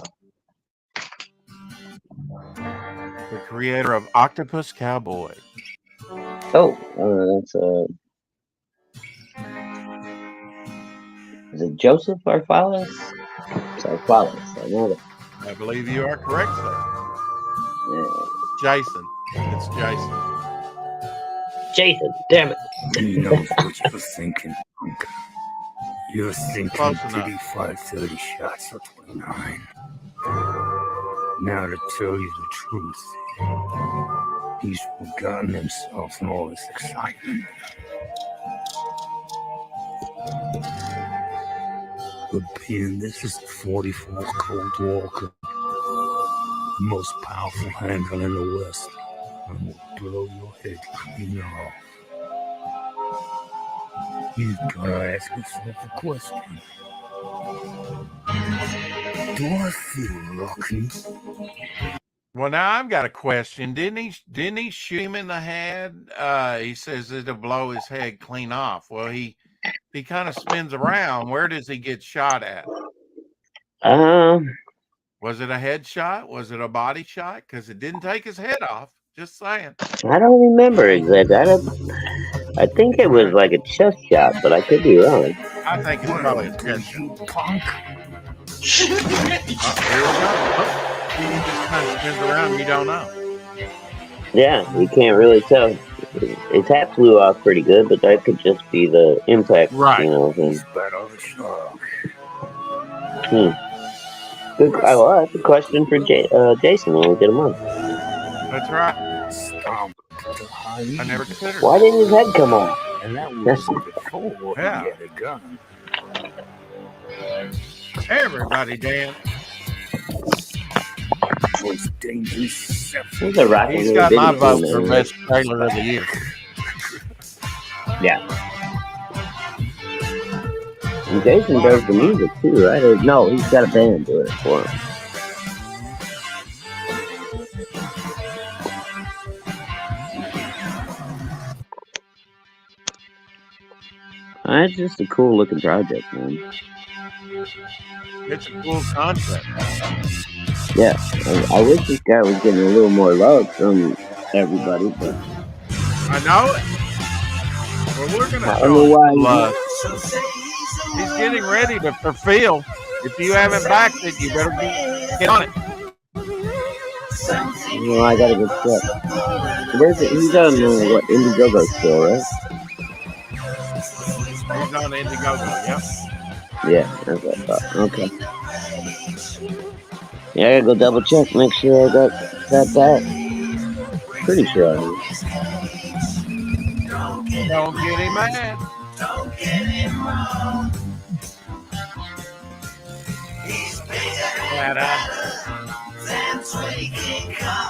The creator of Octopus Cowboy. Oh, that's is it Joseph Arfalis? It's Arfalis, I know that. I believe you are correct, sir. Yeah. Jason. It's Jason. Jason, damn it. He knows what you're thinking, punk. You're thinking, did he fire 30 shots or 29? Now, to tell you the truth, he's forgotten himself in all this excitement. But being this is the 44th Cold Walker, the most powerful handgun in the West, and will blow your head clean off. You gotta ask yourself a question. Do I feel lucky? Well, now I've got a question. Didn't he shoot him in the head? He says it'll blow his head clean off. Well, he kind of spins around. Where does he get shot at? Was it a head shot? Was it a body shot? Because it didn't take his head off. Just saying. I don't remember exactly. I think it was like a chest shot, but I could be wrong. I think it's probably a chest shot. Punk. Here we go. Oh, he just kind of spins around. You don't know. Yeah, you can't really tell. His hat flew off pretty good, but that could just be the impact. Right. You know. Thing. Spat on the shark. Good. Well, that's a question for Jason when we get him on. That's right. Stomp. I never considered. Why didn't his head come off? And that was before Yeah. he had a gun. Everybody dance. Most dangerous. He's a rock. He's got my vote for best trailer of the year. Yeah. And Jason does the music too, right? Or, no, he's got a band do it for him. It's just a cool looking project, man. It's a cool concept. Yeah, I wish this guy was getting a little more love from everybody, but I know it. Well, we're gonna I don't know show why. him love. He's getting ready for Phil. If you haven't backed it, you better get on it. No, I gotta go check. Where's it? He's on what Indiegogo still, right? He's on Indiegogo, yep. Yeah, that's what I thought. Okay. Yeah, I gotta go double check, make sure I got that. Pretty sure I do. Don't get him mad. Don't get him wrong. He's Flat out.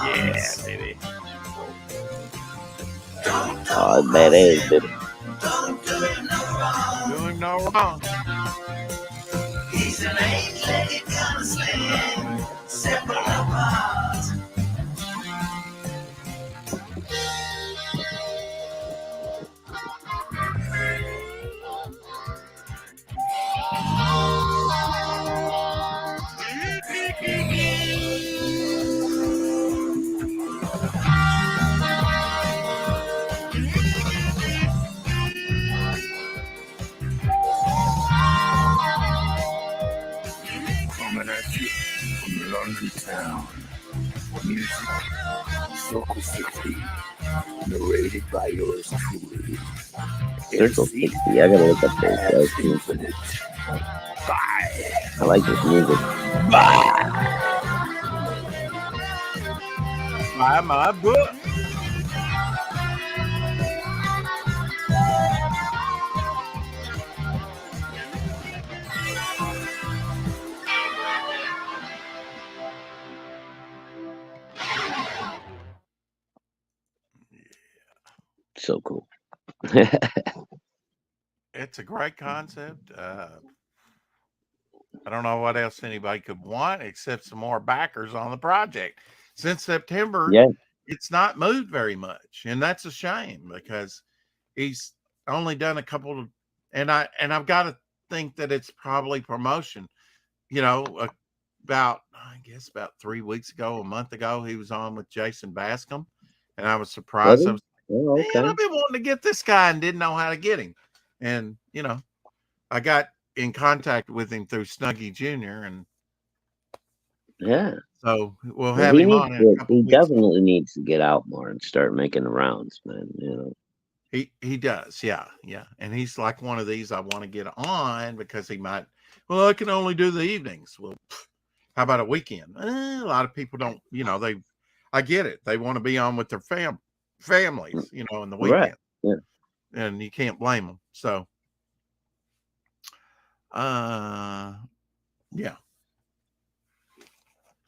Yeah, baby. Oh, it's badass, baby. Doing no wrong. He's an eight-legged gunslinger, separate apart. Coming at you from London town. Music, Circle 60, narrated by yours truly. Circle 60, I gotta look up those guys too. I like this music. Buy my book. So cool. It's a great concept. I don't know what else anybody could want except some more backers on the project. Since September, Yeah. it's not moved very much, and that's a shame because he's only done a couple of, and I've got to think that it's probably promotion. You know, about 3 weeks ago, a month ago, he was on with Jason Bascom, and I was surprised. I was Oh, Man, okay. I've been wanting to get this guy and didn't know how to get him. And, you know, I got in contact with him through Snuggie Jr. And Yeah. so we'll Well, have he him needs on in a to, couple he weeks. definitely needs to get out more and start making the rounds, man. You know. He does. Yeah. Yeah. And he's like one of these I want to get on because he might, well, I can only do the evenings. Well, how about a weekend? A lot of people don't, you know, I get it. They want to be on with their families, you know, in the weekend. Right. Yeah. And you can't blame them. So, yeah.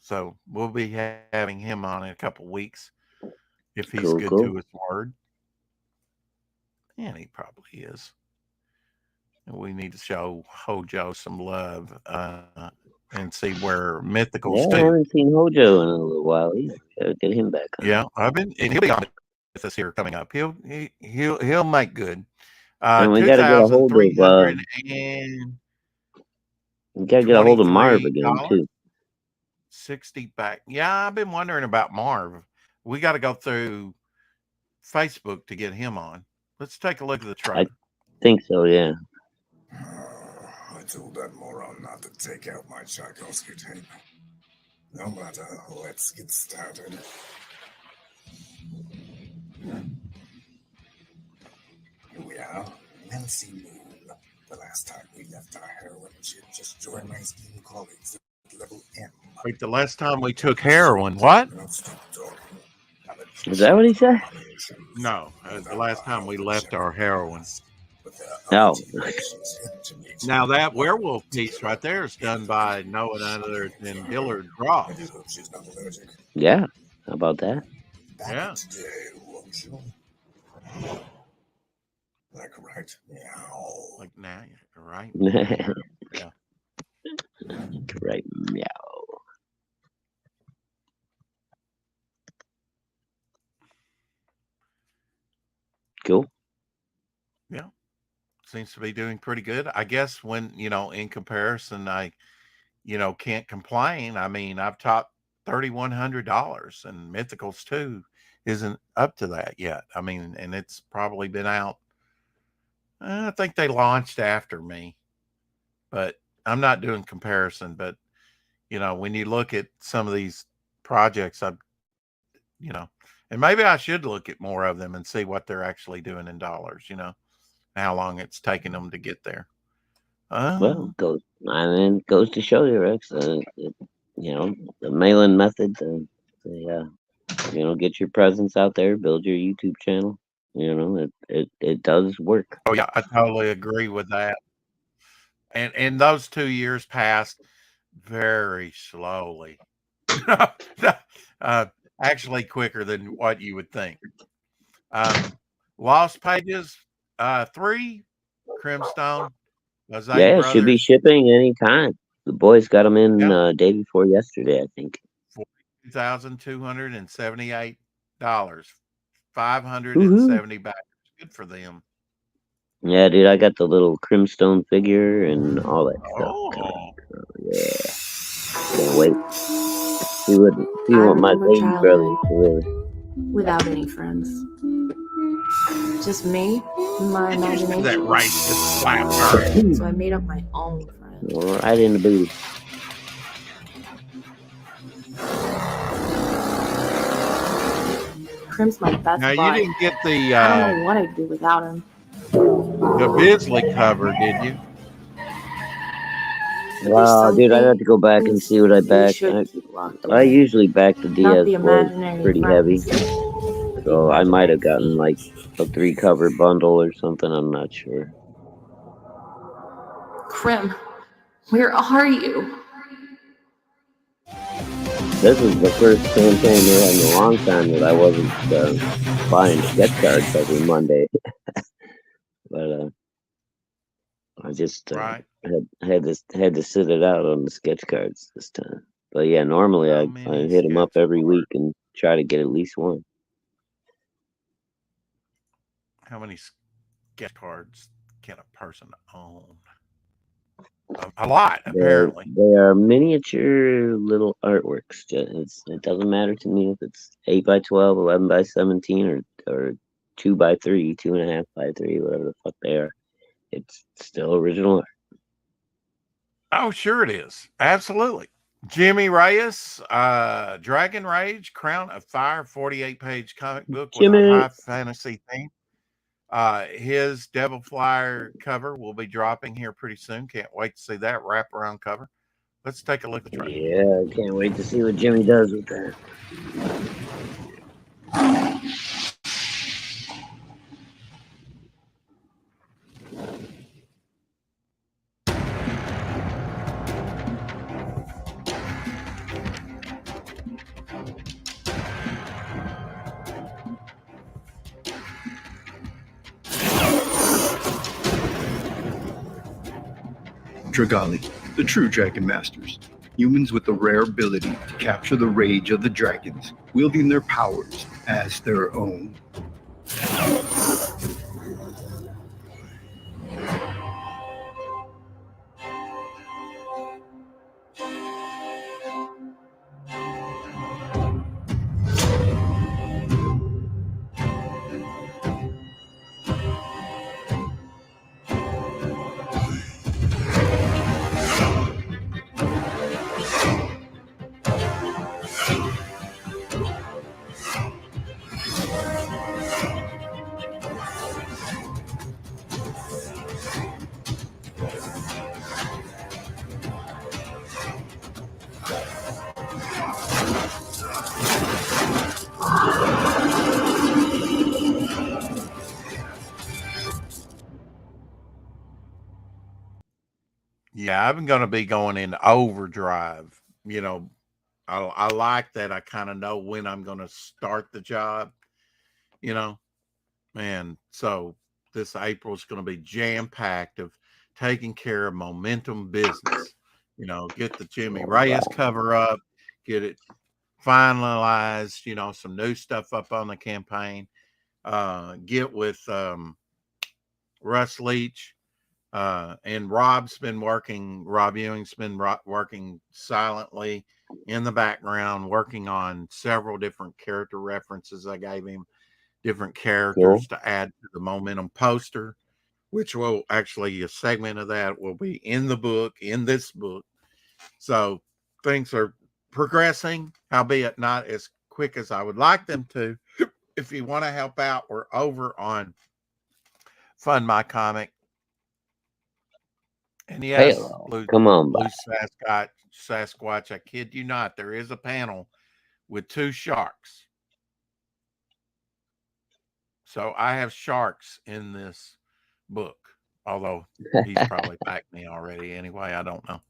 So we'll be having him on in a couple weeks if he's Cool, good cool. to his word. And he probably is. And we need to show Hojo some love and see where Mythical's Yeah, I too. haven't seen Hojo in a little while. Gotta get him back on. Yeah, and he'll be on with us here coming up. He'll make good. And we gotta get a hold of 2,360 we gotta get a hold of Marv again too. back. Yeah, I've been wondering about Marv. We got to go through Facebook to get him on. Let's take a look at the I trailer. think so, yeah. I told that moron not to take out my Tchaikovsky tape. No matter, let's get started. Here we are, Nancy Moon. The last time we left our heroine, she had just joined my esteemed colleagues at level M. Wait, the last time we took heroin, what? Is that what he said? No, the last time we left our heroin. No. Now that werewolf piece right there is done by no one other than Dillard Ross. Yeah. How about that? Yeah. Like right now. Like now, right? Yeah. Right. Meow. Cool. Yeah. Seems to be doing pretty good. I guess when, in comparison, I, can't complain. I mean, I've topped $3,100 and Mythicals 2 isn't up to that yet. I mean, and it's probably been out. I think they launched after me, but I'm not doing comparison. But, when you look at some of these projects, and maybe I should look at more of them and see what they're actually doing in dollars, how long it's taking them to get there. Well, goes to show you, Rex. The mail-in method. Get your presence out there, build your YouTube channel. It does work. Oh yeah, I totally agree with that. And those 2 years passed very slowly. Actually quicker than what you would think. Lost Pages 3, Crimstone. Yeah, it should be shipping anytime. The boys got them in day before yesterday, I think. $4278, 570 backers. Good for them. Yeah, dude, I got the little Crimstone figure and all that stuff. Yeah, can't wait. See what my baby brother is. Without any friends. Just me, my imagination. That racist slap her. So I made up my own friends. Right in the booty. Crim's my best Now buddy. you didn't get the I don't know what I'd do without him. the Bisley cover, did you? Wow, dude, I'd have to go back and see what I backed. I usually back the Not the DS4 imaginary pretty heavy. So I might have gotten like a 3-cover bundle or something. I'm not sure. Crim, where are you? This is the first campaign in a long time that I wasn't buying sketch cards every Monday. But I just had to sit it out on the sketch cards this time. But yeah, normally I hit them up every week and try to get at least one. How many sketch cards can a person own? A lot, apparently. They are miniature little artworks. It doesn't matter to me if it's 8x12, 11x17, or 2x3, 2.5x3, whatever the fuck they are. It's still original art. Oh, sure it is. Absolutely. Jimmy Reyes, Dragon Rage, Crown of Fire, 48-page comic book with a high fantasy theme. His Devil Flyer cover will be dropping here pretty soon. Can't wait to see that wraparound cover. Let's take a look at the trailer. Yeah, I can't wait to see what Jimmy does with that. Dragali, the true Dragon Masters. Humans with the rare ability to capture the rage of the dragons, wielding their powers as their own. Yeah, I'm going to be going into overdrive. You know, I like that. I kind of know when I'm going to start the job, you know, and so this April is going to be jam-packed of taking care of momentum business. You know, get the Jimmy Reyes cover up, get it finalized, you know, some new stuff up on the campaign, get with Russ Leach, and Rob Ewing's been working silently in the background, working on several different character references. I gave him different characters to add to the momentum poster, which will actually, a segment of that will be in this book. So things are progressing, albeit not as quick as I would like them to. If you want to help out, we're over on Fund My Comic. And yes, come on, Blue Sasquatch, I kid you not, there is a panel with 2 sharks. So I have sharks in this book, although he's probably backed me already anyway. I don't know.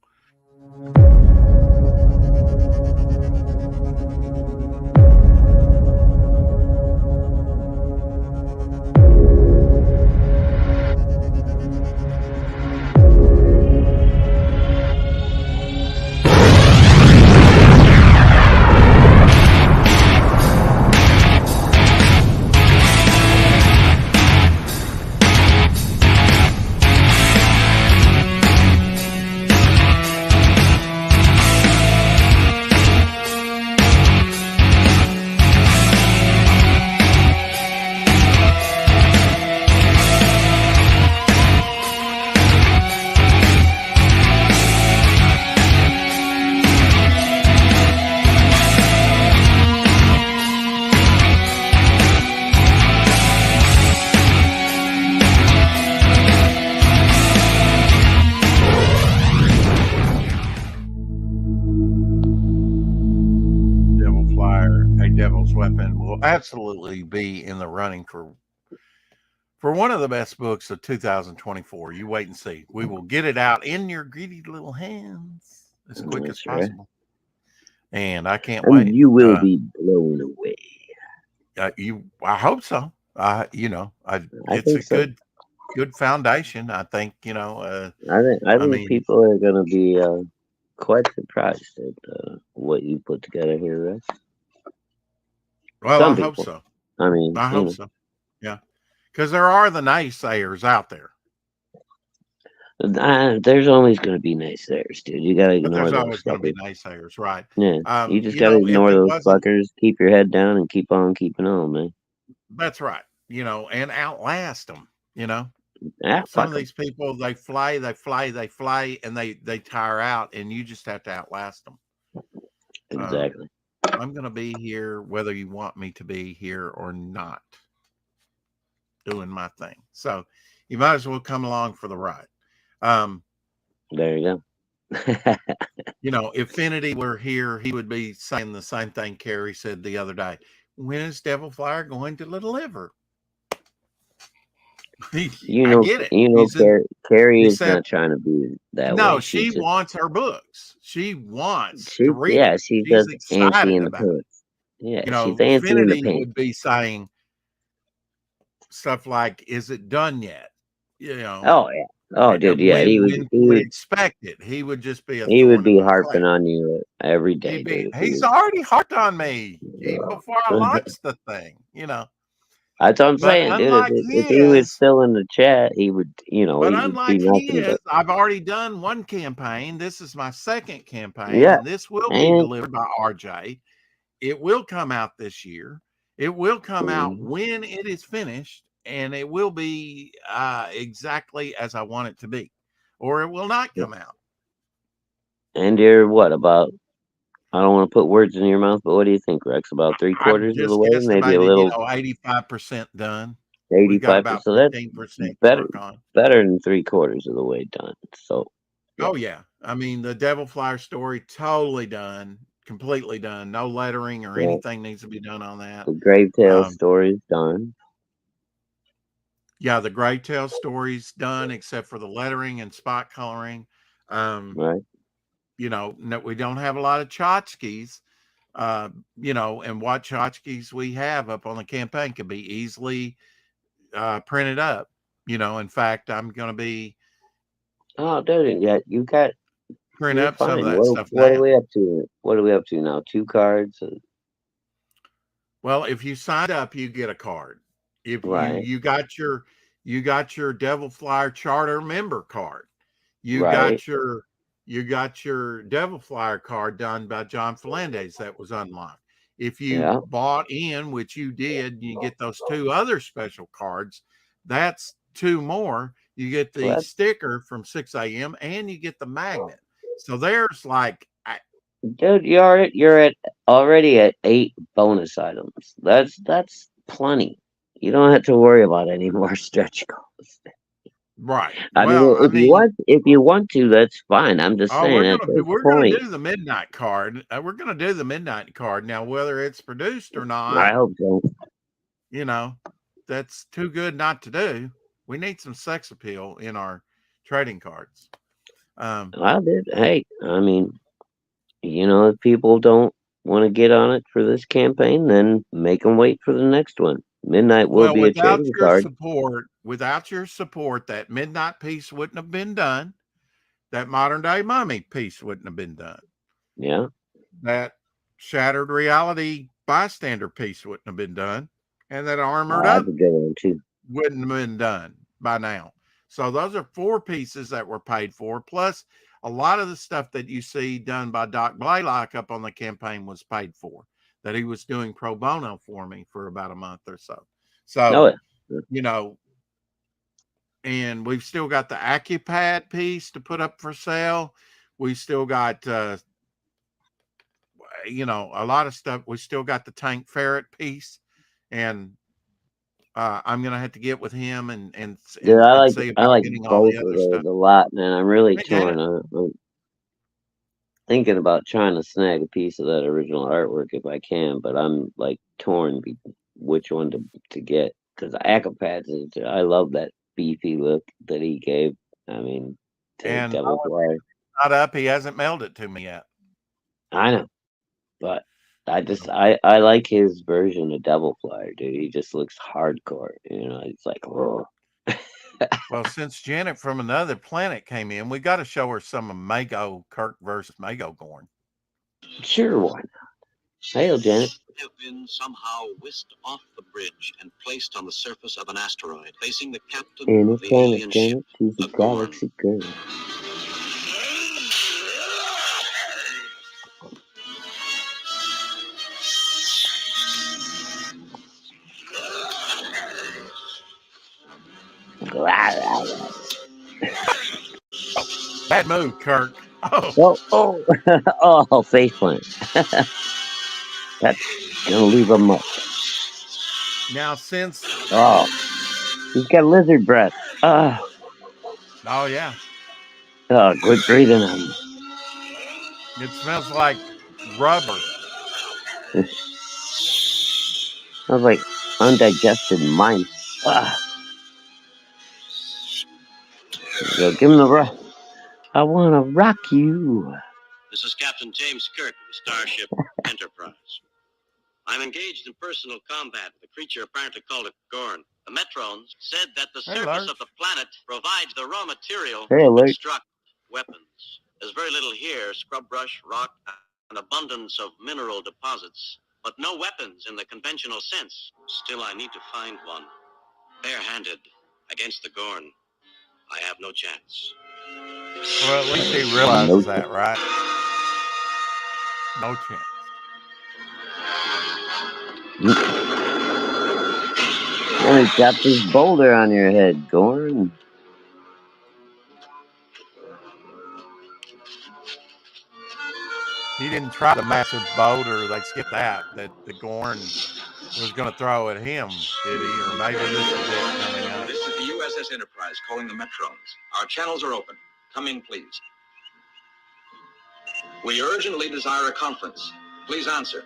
Devil's Weapon will absolutely be in the running for one of the best books of 2024. You wait and see. We will get it out in your greedy little hands as quick as possible. And I can't wait. You will be blown away. I hope so. It's a good foundation. I think, I think people are going to be quite surprised at what you put together here, Rex. Well, I hope so. I hope so. Yeah. Because there are the naysayers out there. There's always going to be naysayers, dude. You got to ignore those. There's always going to be naysayers, right? Yeah. You just got to ignore those fuckers, keep your head down, and keep on keeping on, man. That's right. And outlast them, Yeah, some of these people, they fly, and they tire out, and you just have to outlast them. Exactly. I'm going to be here whether you want me to be here or not, doing my thing. So you might as well come along for the ride. There you go. If Finity were here, he would be saying the same thing Carrie said the other day. When is Devil Flyer going to deliver? I get it. Carrie is not trying to be that way. No, she wants her books. She wants to read. Yeah, she's antsy in the books. Yeah, she's antsy in the paint. Would be saying stuff like, "Is it done yet?" Oh yeah. Oh, dude, yeah. He would expect it. He would just be. He would be harping on you every day. He's already harped on me even before I launched the thing. That's what I'm saying, dude. If he was still in the chat, he would, But unlike his, I've already done one campaign. This is my second campaign. Yeah. And this will be delivered by RJ. It will come out this year. It will come out when it is finished, and it will be exactly as I want it to be, or it will not come out. And you're what about? I don't want to put words in your mouth, but what do you think, Rex? About 3/4 of the way, maybe a little. 85% done. 85%. So that's better than 3/4 of the way done. So. Oh yeah, I mean the Devil Flyer story totally done, completely done. No lettering or anything needs to be done on that. The Gravetail story's done. Yeah, the Gravetail story's done, except for the lettering and spot coloring. Right. You know, no, we don't have a lot of tchotchkes, you know, and what tchotchkes we have up on the campaign can be easily printed up. You know, in fact, I'm going to be Oh, dude, yeah, you got. print You're up some of fine. that stuff What are now. we up to? What are we up to now? 2 cards. Well, if you signed up, you get a card. If Right. you got your Devil Flyer Charter member card. You Right. got your Devil Flyer card done by John Fernandez that was unlocked. If you Yeah. bought in, which you did, you get those 2 other special cards. That's 2 more. You get the Well, that's- sticker from 6 a.m. and you get the magnet. So there's like Dude, you're at already at 8 bonus items. That's plenty. You don't have to worry about any more stretch goals. right. I Well, mean, if you want to, that's fine. I'm just saying we're at gonna this we're gonna point. do the midnight card. We're gonna do the midnight card now, whether it's produced or not. I hope so. You know, that's too good not to do. We need some sex appeal in our trading cards. I did. Hey, I mean, you know, if people don't want to get on it for this campaign, then make them wait for the next one. Midnight will Well, be a trading card. without your support, that midnight piece wouldn't have been done. That modern day mummy piece wouldn't have been done. Yeah. That shattered reality bystander piece wouldn't have been done. And that armored That's up a good one too. wouldn't have been done by now. So those are 4 pieces that were paid for. Plus, a lot of the stuff that you see done by Doc Blaylock up on the campaign was paid for. That he was doing pro bono for me for about a month or so. So, you know, and we've still got the AccuPad piece to put up for sale. We still got, you know, a lot of stuff. We still got the Tank Ferret piece, and I'm gonna have to get with him and Dude, see I about like getting all both the of other those stuff. a lot, man. I'm really Hey, torn. Dad. I'm thinking about trying to snag a piece of that original artwork if I can, but I'm like torn which one to get, because AccuPads I love that beefy look that he gave. I mean, to And Devil Flyer. not up. He hasn't mailed it to me yet. I know, but I like his version of Devil Flyer, dude. He just looks hardcore. You know, it's like, oh. Well, since Janet from another planet came in, we got to show her some of Mago Kirk versus Mago Gorn. Sure, why not? Hail, Janet. Have been somehow whisked off the bridge and placed on the surface of an asteroid, facing the captain In a of the alien planet, ship. Janet, she's a galaxy girl. Bad move, Kirk. Oh, oh, face plant. That's gonna leave a mark. now since Oh, he's got lizard breath. oh yeah, Quit breathing on me. it smells like rubber. Smells like undigested mice. Go, give him the rock. I want to rock you. This is Captain James Kirk of the Starship Enterprise. I'm engaged in personal combat with a creature apparently called a Gorn. The Metrons said that the surface of the planet provides the raw material Hey, to Alert. construct weapons. There's very little here, scrub brush, rock, an abundance of mineral deposits, but no weapons in the conventional sense. Still, I need to find one. Bare-handed, against the Gorn, I have no chance. Well, at least he realizes that, right? No chance. And he's got this boulder on your head, Gorn. He didn't try the massive boulder. They skipped that the Gorn was going to throw at him, did he? Or maybe this is it coming up. This is the USS Enterprise calling the Metrons. Our channels are open. Come in, please. We urgently desire a conference. Please answer.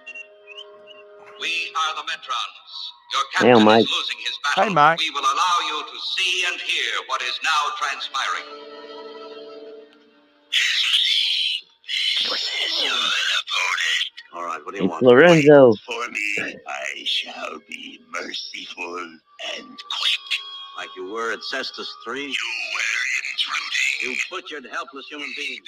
We are the Metrons. Your Hey, captain Mike. is losing his battle. Hey, Mike. We will allow you to see and hear what is now transpiring. All right, what do you It's want? Lorenzo. For me, I shall be merciful and quick. Like you were at Cestus 3? You were intruding. You butchered helpless human beings.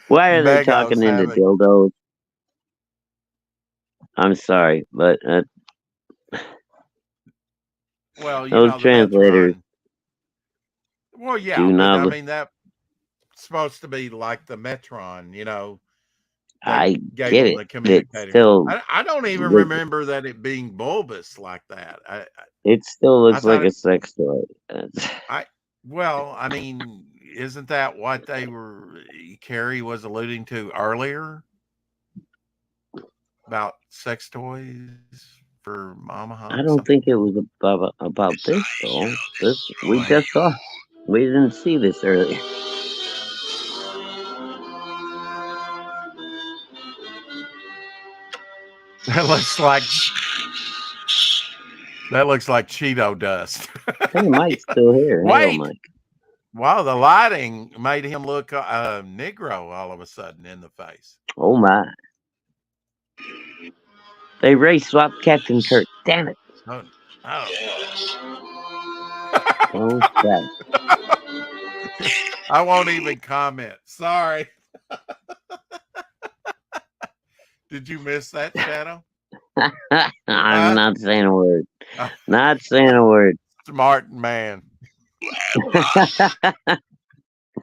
Why are they Mego's talking into having- dildos? I'm sorry, but Well, you those know, the translators Metron. Well, yeah, do but not. I mean that's supposed to be like the Metron, you know. I Gave get them it. the It's communicator. still. I don't even it- remember that it being bulbous like that. It still looks thought like a sex toy. Well, I mean, isn't that what Carrie was alluding to earlier about sex toys for Mama Hunt? I don't think it was about this though. We just saw. We didn't see this earlier. That looks like Cheeto dust. Hey, Mike's still here. Hello, Wait. Mike. Wow, the lighting made him look Negro all of a sudden in the face. Oh my! They race swapped Captain Kirk. Damn it! Oh. Oh crap! I won't even comment. Sorry. Did you miss that, Shadow? I'm not saying a word. Not saying a word. Smart man.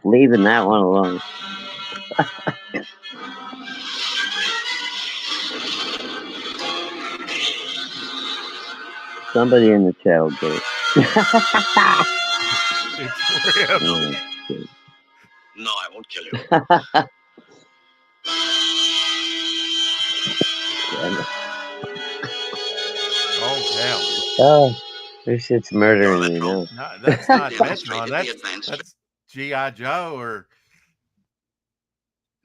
Leaving that one alone. Somebody in the chat will get it. It's real. No, I won't kill you. Oh, hell. Oh, this shit's murdering me now. No, that's not Demonstrated Metron. the advanced That's G.I. Joe or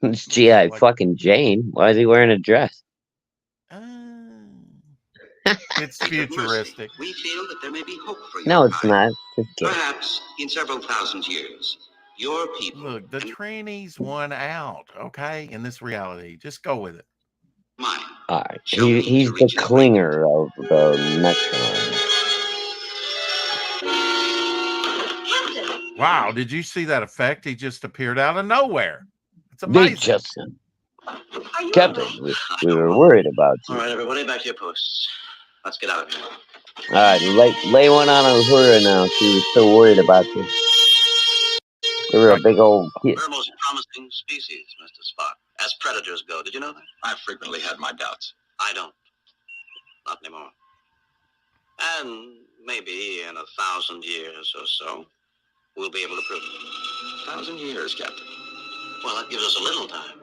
It's G.I. fucking Jane. Why is he wearing a dress? it's futuristic. We feel that there may be hope for you. No, it's not. Just kidding. Perhaps in several thousand years, your people. Look, the trannies won out, okay, in this reality. Just go with it. Mine. All right. He's the clinger of the Metron. Wow, did you see that effect? He just appeared out of nowhere. It's They amazing. just Captain, we were worried about you. All right, everybody, back to your posts. Let's get out of here. All right, lay one on Uhura now. She was so worried about you. Give her a big old kiss. We're a most promising species, Mr. Spock. As predators go, did you know that? I've frequently had my doubts. I don't. Not anymore. And maybe in 1,000 years or so, we'll be able to prove it. 1,000 years, Captain. Well, that gives us a little time.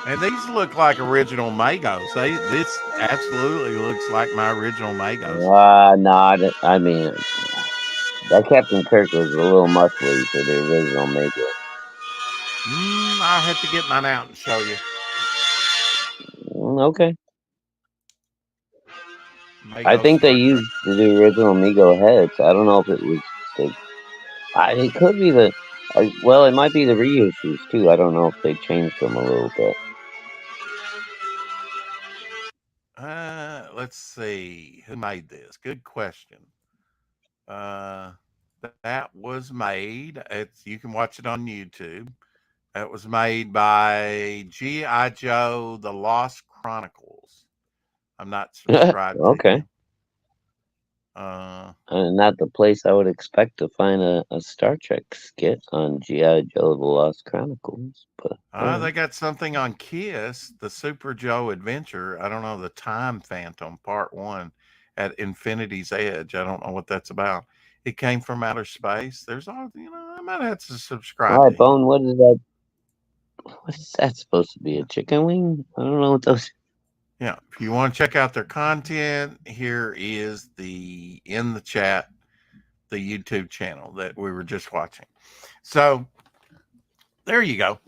And these look like original Magos. This absolutely looks like my original Magos. No, I mean, that Captain Kirk was a little muscly for the original Mego. I'll have to get mine out and show you. Okay. Magos I think they used the original Mego heads. I don't know if it was it could be well, it might be the reissues too. I don't know if they changed them a little bit. Let's see. Who made this? Good question. That was made. You can watch it on YouTube. That was made by G.I. Joe: The Lost Chronicles. I'm not subscribed to Okay. him. Not the place I would expect to find a Star Trek skit on G.I. Joe: The Lost Chronicles, but They got something on Kiss, the Super Joe Adventure. I don't know, the Time Phantom Part 1 at Infinity's Edge. I don't know what that's about. It came from outer space. There's all, I might have to subscribe. all right, to Bone. What is that? What is that supposed to be? A chicken wing? I don't know what those. Yeah, if you want to check out their content, here is in the chat, the YouTube channel that we were just watching. So there you go.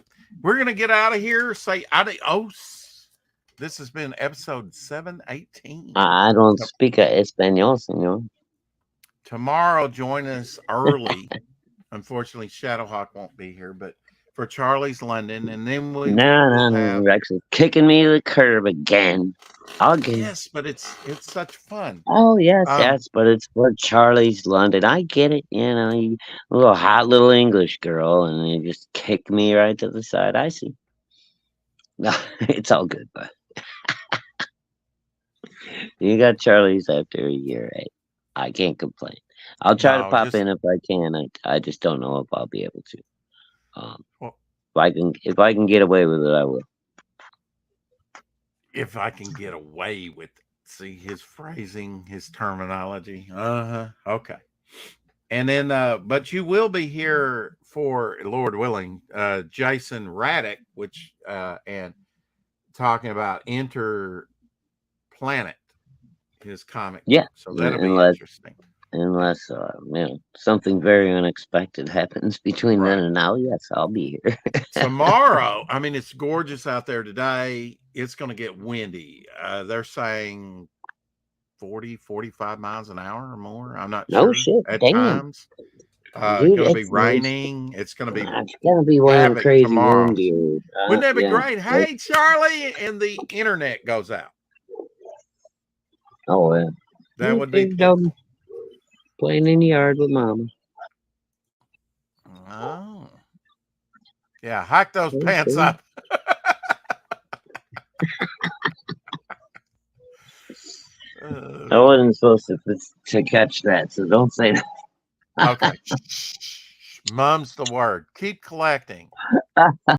We're going to get out of here. Say adios. This has been episode 718. I don't speak Espanol, senor. Tomorrow, join us early. Unfortunately, Shadowhawk won't be here, but for Charlie's London, and then we'll No, have. Rex is kicking me to the curb again. Again. Yes, but it's such fun. Oh, yes, Um, yes, but it's for Charlie's London. I get it, you know, you little hot little English girl, and you just kick me right to the side. I see. No, it's all good, but you got Charlie's after a year, right? I can't complain. I'll try to No, pop just in if I can. I just don't know if I'll be able to. well, If I can get away with it, I will. if I can get away with it. See his phrasing, his terminology. Okay. And then, but you will be here for, Lord willing, Jason Raddick, which and talking about Interplanet, his comic. Yeah. So that'll be Unless interesting. unless something very unexpected happens between then and now, yes, I'll be here. Tomorrow, I mean, it's gorgeous out there today. It's going to get windy. They're saying 40, 45 miles an hour or more. I'm not No sure. shit, At damn. times. Dude, It's going to be it's raining. It's going to be It's gonna be one of them havoc crazy tomorrow. wind years. Wouldn't that be Yeah. great? Hey, Charlie, and the internet goes out. Oh yeah. That would be Big dog playing in the yard with mama. Oh. Yeah, hike those Okay. pants up. I wasn't supposed to catch that, so don't say that. Okay. Mum's the word. Keep collecting.